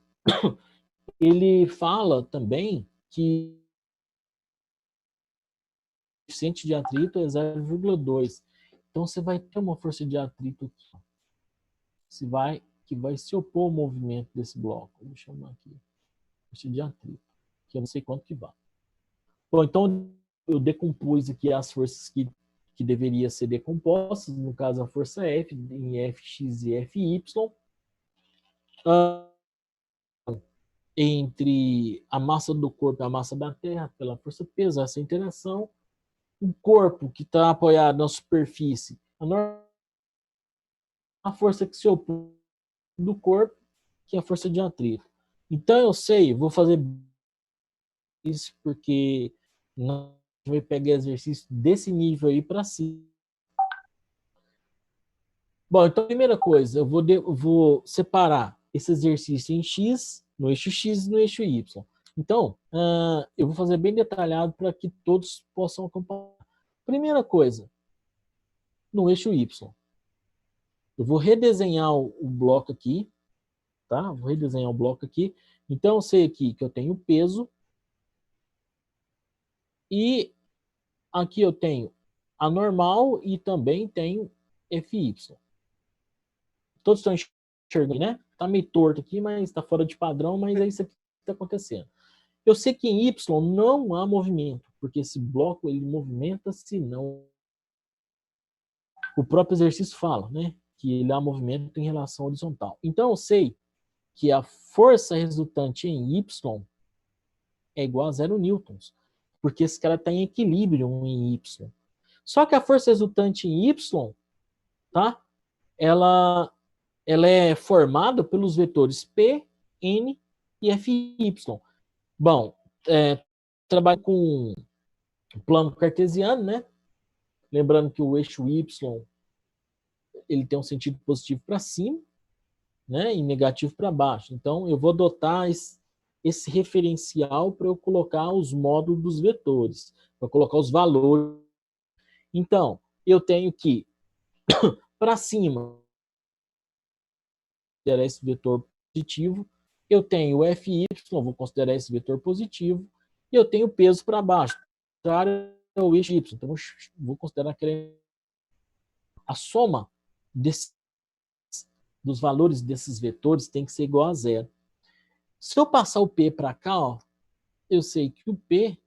S1: ele fala também que o coeficiente de atrito é 0,2. Então você vai ter uma força de atrito aqui, que vai se opor ao movimento desse bloco. Vou chamar aqui. Força de atrito. Que eu não sei quanto que vai. Bom, então eu decompus aqui as forças que deveriam ser decompostas, no caso a força F, em Fx e Fy. Entre a massa do corpo e a massa da Terra, pela força-peso, essa interação. O corpo que está apoiado na superfície, a força que se opõe do corpo, que é a força de atrito. Então eu sei, vou fazer isso porque não vai pegar exercício desse nível aí para cima. Bom, então a primeira coisa, eu vou separar esse exercício em X, no eixo X e no eixo Y. Então, eu vou fazer bem detalhado para que todos possam acompanhar. Primeira coisa, no eixo Y. Eu vou redesenhar o bloco aqui, tá? Vou redesenhar o bloco aqui. Então, eu sei aqui que eu tenho peso. E aqui eu tenho a normal e também tenho FY. Todos estão enxergando, né? Tá meio torto aqui, mas está fora de padrão, mas é isso aqui que está acontecendo. Eu sei que em Y não há movimento, porque esse bloco ele movimenta-se não. O próprio exercício fala, né? Que ele há movimento em relação horizontal. Então eu sei que a força resultante em Y é igual a 0 newtons, porque esse cara está em equilíbrio em Y. Só que a força resultante em Y, tá? Ela é formada pelos vetores P, N e FY. Bom, trabalho com plano cartesiano, né? Lembrando que o eixo Y ele tem um sentido positivo para cima, né? E negativo para baixo. Então, eu vou adotar esse referencial para eu colocar os módulos dos vetores, para colocar os valores. Então, eu tenho que, para cima, considerar esse vetor positivo, eu tenho o FY, vou considerar esse vetor positivo, e eu tenho peso para baixo, é o eixo Y, então vou considerar que a soma dos valores desses vetores tem que ser igual a zero. Se eu passar o P para cá, ó, eu sei que o P...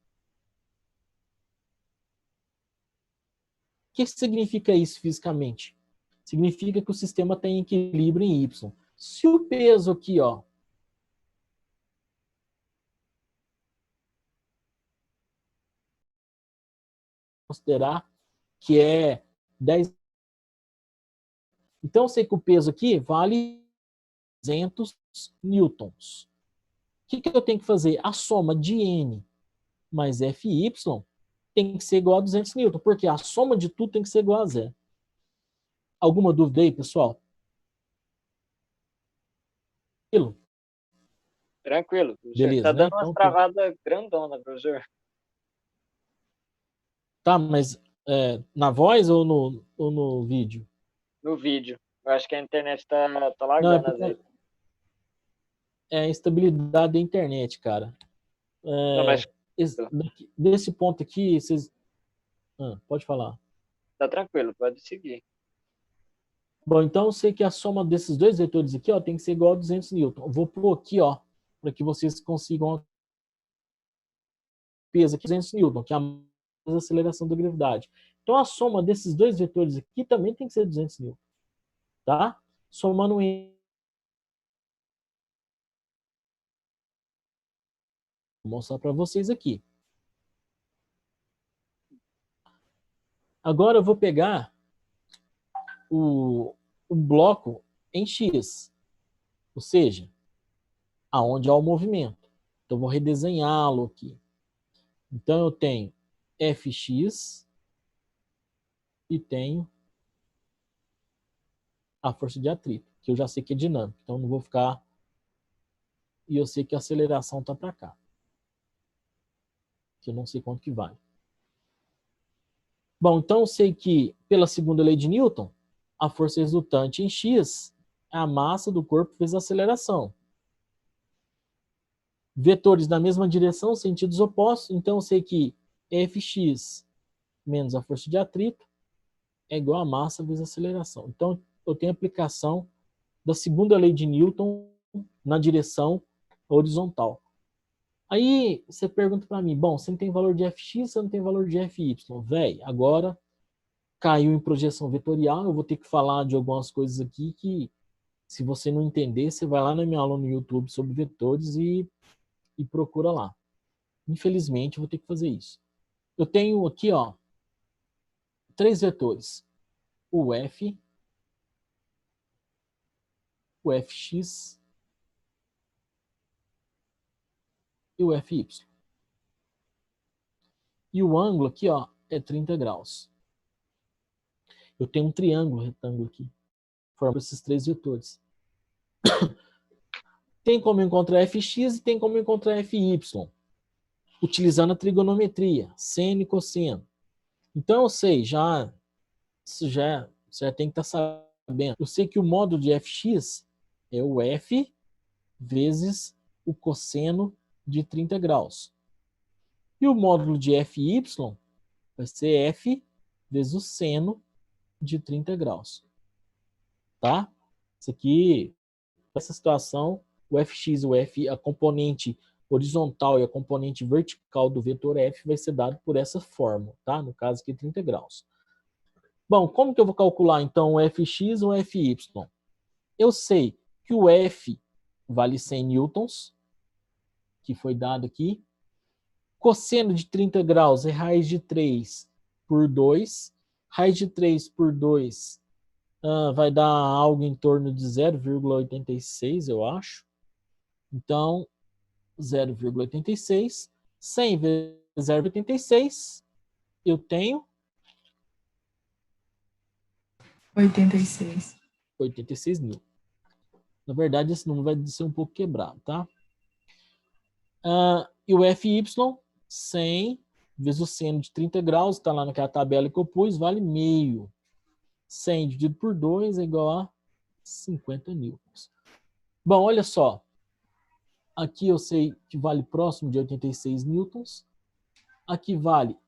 S1: O que significa isso fisicamente? Significa que o sistema tem equilíbrio em Y. Se o peso aqui, ó, considerar que é 10. Então, eu sei que o peso aqui vale 200 newtons. O que eu tenho que fazer? A soma de N mais FY tem que ser igual a 200 newtons, porque a soma de tudo tem que ser igual a zero. Alguma dúvida aí, pessoal?
S4: Tranquilo, professor.
S1: Beleza,
S4: Tá
S1: né?
S4: dando umas
S1: Então,
S4: travadas grandona, professor.
S1: tá, mas na voz ou no vídeo?
S4: No vídeo. Eu acho que a internet tá
S1: Não,
S4: lagando às vezes.
S1: é a instabilidade da internet, cara.
S4: Não, mas
S1: Desse ponto aqui, vocês... pode falar.
S4: tá tranquilo, pode seguir.
S1: Bom, então eu sei que a soma desses dois vetores aqui, ó, tem que ser igual a 200 newton. Eu vou pôr aqui, ó, para que vocês consigam peso aqui, 200 newton, que é a aceleração da gravidade. Então, a soma desses dois vetores aqui também tem que ser 200 newton. Tá? Somando em... Vou mostrar para vocês aqui. Agora eu vou pegar o bloco em X, ou seja, aonde há o movimento. Então, eu vou redesenhá-lo aqui. Então, eu tenho Fx e tenho a força de atrito, que eu já sei que é dinâmica. Então, não vou ficar... E eu sei que a aceleração está para cá. Que eu não sei quanto que vale. Bom, então eu sei que, pela segunda lei de Newton, a força resultante em X é a massa do corpo vezes a aceleração. Vetores na mesma direção, sentidos opostos, então eu sei que Fx menos a força de atrito é igual a massa vezes a aceleração. Então, eu tenho aplicação da segunda lei de Newton na direção horizontal. Aí, você pergunta para mim, bom, você não tem valor de Fx, você não tem valor de Fy. Véi, agora caiu em projeção vetorial, eu vou ter que falar de algumas coisas aqui que, se você não entender, você vai lá na minha aula no YouTube sobre vetores e procura lá. Infelizmente, eu vou ter que fazer isso. Eu tenho aqui, ó, 3 vetores. O F, o Fx e o Fy. E o ângulo aqui, ó, é 30 graus. Eu tenho um triângulo retângulo aqui, forma esses 3 vetores. Tem como encontrar Fx e tem como encontrar Fy, utilizando a trigonometria, seno e cosseno. Então eu sei, isso já tem que estar sabendo. Eu sei que o módulo de Fx é o F vezes o cosseno de 30 graus. E o módulo de Fy vai ser F vezes o seno de 30 graus. Tá? Isso aqui, nessa situação, o Fx e o F, a componente horizontal e a componente vertical do vetor F vai ser dado por essa fórmula, tá? No caso aqui, 30 graus. Bom, como que eu vou calcular, então, o Fx ou o Fy? Eu sei que o F vale 100 newtons, que foi dado aqui. Cosseno de 30 graus é raiz de 3 por 2. Raiz de 3 por 2 vai dar algo em torno de 0,86, eu acho. Então, 0,86. 100 vezes 0,86, eu tenho
S3: 86.
S1: 86 mil. Na verdade, esse número vai ser um pouco quebrado, tá? E o Fy, 100 vezes o seno de 30 graus, está lá naquela tabela que eu pus, vale meio. 100 dividido por 2 é igual a 50 newtons. Bom, olha só. Aqui eu sei que vale próximo de 86 newtons. Aqui vale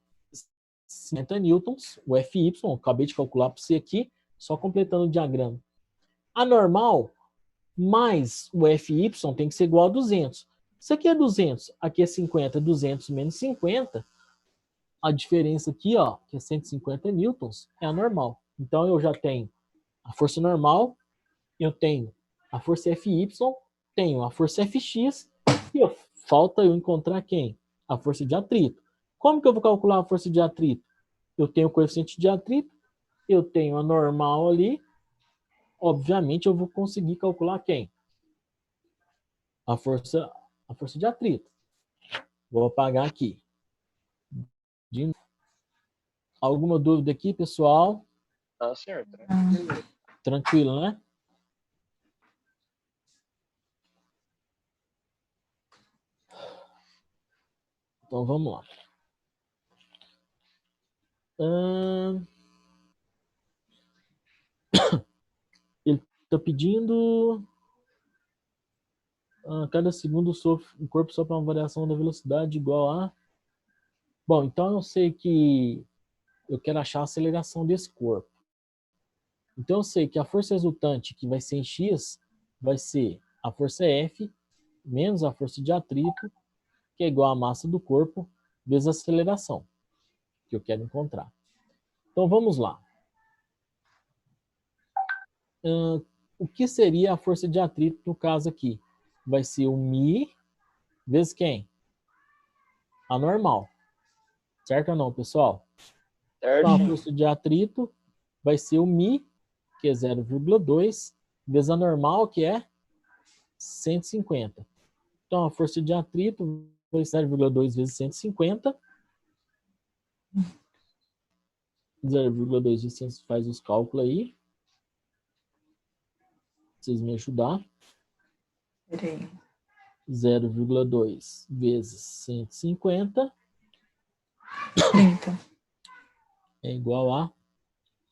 S1: 50 newtons, o Fy, acabei de calcular para você aqui, só completando o diagrama. A normal mais o Fy tem que ser igual a 200. Isso aqui é 200, aqui é 50, 200 menos 50. A diferença aqui, ó, que é 150 newtons, é a normal. Então, eu já tenho a força normal, eu tenho a força Fy, tenho a força Fx, e falta eu encontrar quem? A força de atrito. Como que eu vou calcular a força de atrito? Eu tenho o coeficiente de atrito, eu tenho a normal ali, obviamente eu vou conseguir calcular quem? A força de atrito. Vou apagar aqui. Alguma dúvida aqui, pessoal?
S4: Tá certo, né?
S1: Tranquilo, né? Então, vamos lá. Ele está pedindo... cada segundo o corpo sofre uma variação da velocidade igual a... Bom, então eu sei que eu quero achar a aceleração desse corpo. Então eu sei que a força resultante, que vai ser em X, vai ser a força F menos a força de atrito, que é igual à massa do corpo, vezes a aceleração que eu quero encontrar. Então, vamos lá. O que seria a força de atrito no caso aqui? Vai ser o μ vezes quem? A normal. Certo ou não, pessoal?
S4: Certo.
S1: Então, a força de atrito vai ser o μ, que é 0,2, vezes a normal, que é 150. Então, a força de atrito vai ser 0,2 vezes 150. 0,2 vezes 150, faz os cálculos aí. Vocês me ajudar.
S3: Peraí.
S1: 0,2 vezes 150
S3: 30.
S1: é igual a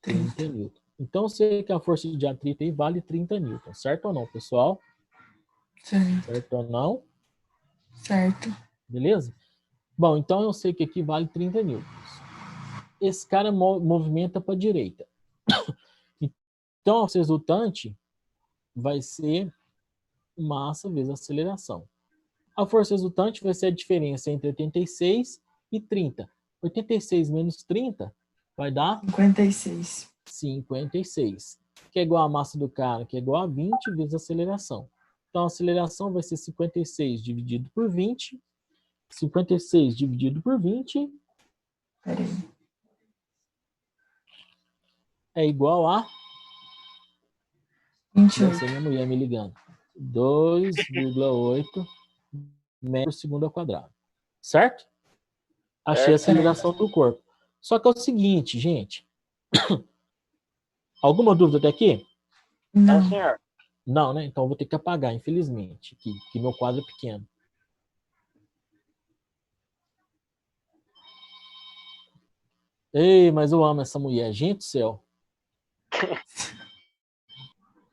S1: 30 newton. Então, eu sei que a força de atrito aí vale 30 newton. Certo ou não, pessoal?
S3: Certo.
S1: Certo ou não?
S3: Certo.
S1: Beleza? Bom, então eu sei que aqui vale 30 newtons. Esse cara movimenta para a direita. Então, a resultante vai ser massa vezes aceleração. A força resultante vai ser a diferença entre 86 e 30. 86 menos 30 vai dar
S3: 56.
S1: 56, que é igual a massa do cara, que é igual a 20 vezes a aceleração. Então, a aceleração vai ser 56 dividido por 20. 56 dividido por 20
S3: Peraí.
S1: é igual a...
S3: 28.
S1: Deve ser minha mulher me ligando. 2,8 metros por segundo ao quadrado. Certo? Achei a aceleração do corpo. Só que é o seguinte, gente. Alguma dúvida até aqui?
S3: Não.
S4: Não, senhor.
S1: Não, né? Então eu vou ter que apagar, infelizmente, que meu quadro é pequeno. Ei, mas eu amo essa mulher. Gente do céu.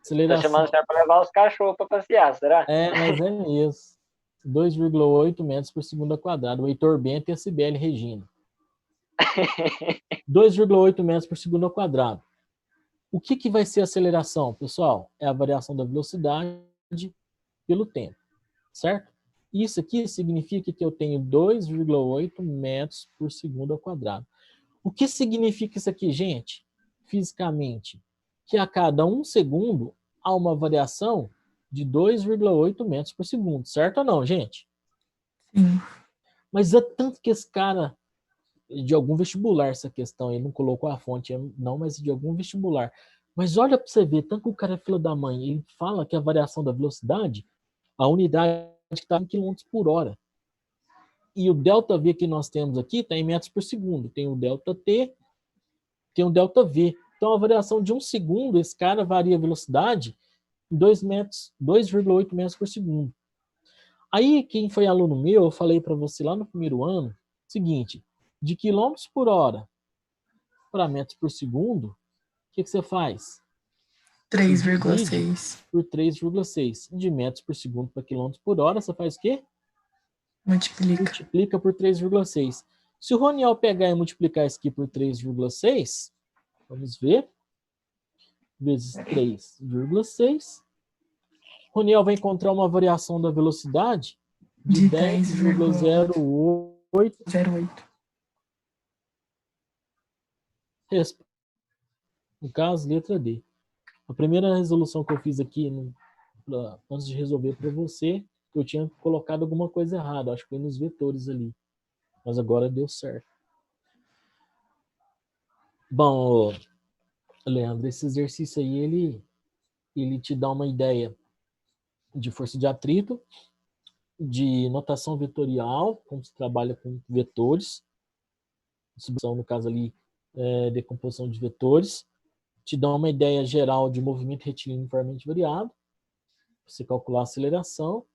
S4: Tô chamando o senhor para levar os cachorros para passear, será?
S1: É, mas é mesmo. 2,8 metros por segundo ao quadrado. O Heitor Bento e a Cibele Regina. 2,8 metros por segundo ao quadrado. O que vai ser a aceleração, pessoal? É a variação da velocidade pelo tempo, certo? Isso aqui significa que eu tenho 2,8 metros por segundo ao quadrado. O que significa isso aqui, gente? Fisicamente, que a cada 1 segundo há uma variação de 2,8 metros por segundo, certo ou não, gente?
S3: Sim.
S1: Mas é tanto que esse cara, de algum vestibular, essa questão, ele não colocou a fonte, não, mas de algum vestibular. Mas olha para você ver, tanto que o cara é filho da mãe, ele fala que a variação da velocidade, a unidade está em quilômetros por hora. E o ΔV que nós temos aqui está em metros por segundo. Tem o ΔT, tem o ΔV. Então, a variação de 1 segundo, esse cara varia a velocidade em 2,8 metros por segundo. Aí, quem foi aluno meu, eu falei para você lá no primeiro ano, seguinte, de quilômetros por hora para metros por segundo, o que você faz?
S3: 3,6.
S1: Por 3,6. De metros por segundo para quilômetros por hora, você faz o quê?
S3: Multiplica.
S1: Multiplica por 3,6. Se o Roniel pegar e multiplicar isso aqui por 3,6, vamos ver, vezes 3,6, Roniel vai encontrar uma variação da velocidade de 10,08. No caso, letra D. A primeira resolução que eu fiz aqui, antes de resolver para você, eu tinha colocado alguma coisa errada. Acho que foi nos vetores ali. Mas agora deu certo. Bom, Leandro, esse exercício aí, ele te dá uma ideia de força de atrito, de notação vetorial, como se trabalha com vetores, distribuição, no caso ali, decomposição de vetores, te dá uma ideia geral de movimento retilíneo uniformemente variado, você calcular a aceleração,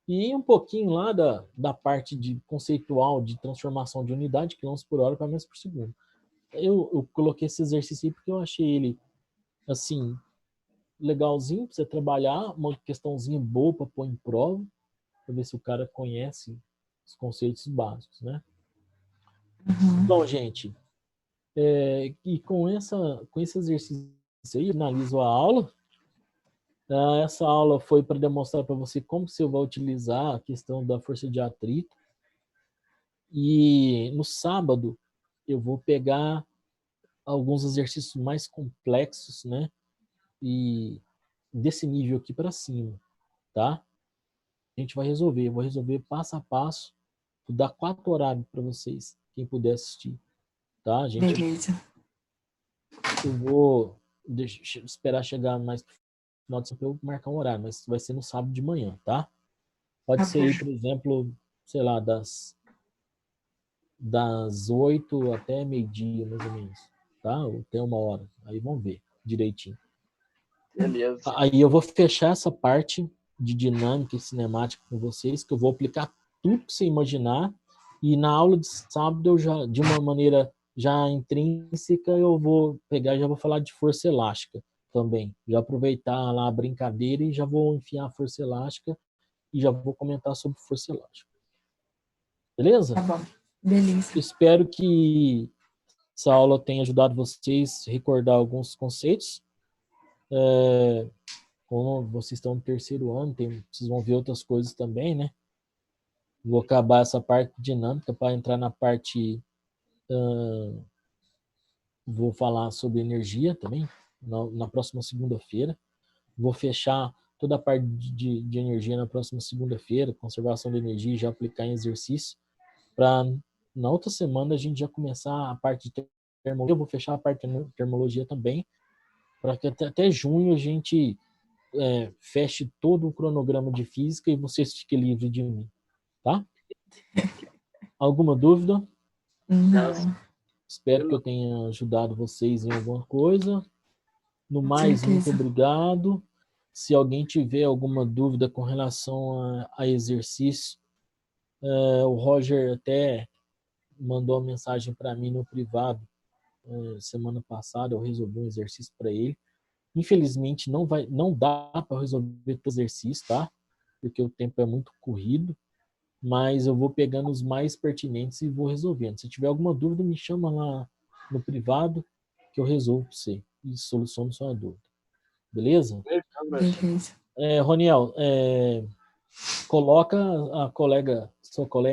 S1: e um pouquinho lá da parte conceitual de transformação de unidade, quilômetros por hora para metros por segundo. Eu coloquei esse exercício aí porque eu achei ele, assim, legalzinho para você trabalhar, uma questãozinha boa para pôr em prova, para ver se o cara conhece os conceitos básicos, né?
S3: Uhum.
S1: Bom, gente, e com esse exercício aí, eu finalizo a aula. Essa aula foi para demonstrar para você como você vai utilizar a questão da força de atrito E no sábado eu vou pegar alguns exercícios mais complexos, né? E desse nível aqui para cima, tá? A gente vai resolver, eu vou resolver passo a passo. Vou dar 4 horários para vocês, quem puder assistir, tá?
S3: Beleza.
S1: Eu vou esperar chegar mais pro final de semana para eu marcar um horário, mas vai ser no sábado de manhã, tá? Pode ser aí, por exemplo, sei lá, das 8 até meio-dia, mais ou menos, tá? Ou até 1 hora. Aí vamos ver direitinho.
S4: Beleza.
S1: Aí eu vou fechar essa parte de dinâmica e cinemática com vocês, que eu vou aplicar tudo que você imaginar. E na aula de sábado, eu já, de uma maneira já intrínseca, eu vou pegar e já vou falar de força elástica também. Já aproveitar lá a brincadeira e já vou enfiar a força elástica e já vou comentar sobre força elástica. Beleza?
S3: Tá bom. Beleza.
S1: Espero que essa aula tenha ajudado vocês a recordar alguns conceitos. Como vocês estão no terceiro ano, vocês vão ver outras coisas também, né? Vou acabar essa parte dinâmica para entrar na parte... vou falar sobre energia também, na próxima segunda-feira. Vou fechar toda a parte de energia na próxima segunda-feira, conservação de energia, e já aplicar em exercício, para na outra semana a gente já começar a parte de termologia. Eu vou fechar a parte de termologia também, para que até junho a gente feche todo o cronograma de física e você fique livre de mim, tá? Alguma dúvida?
S3: Não.
S1: Espero que eu tenha ajudado vocês em alguma coisa. No
S3: Com
S1: mais, muito
S3: certeza.
S1: obrigado. Se alguém tiver alguma dúvida com relação a exercício, o Roger até mandou uma mensagem para mim no privado semana passada. Eu resolvi um exercício para ele. Infelizmente, não dá para resolver todo o exercício, tá? Porque o tempo é muito corrido. Mas eu vou pegando os mais pertinentes e vou resolvendo. Se tiver alguma dúvida, me chama lá no privado que eu resolvo para você e soluciono sua dúvida. Beleza?
S3: Beleza.
S1: Roniel, coloca sua colega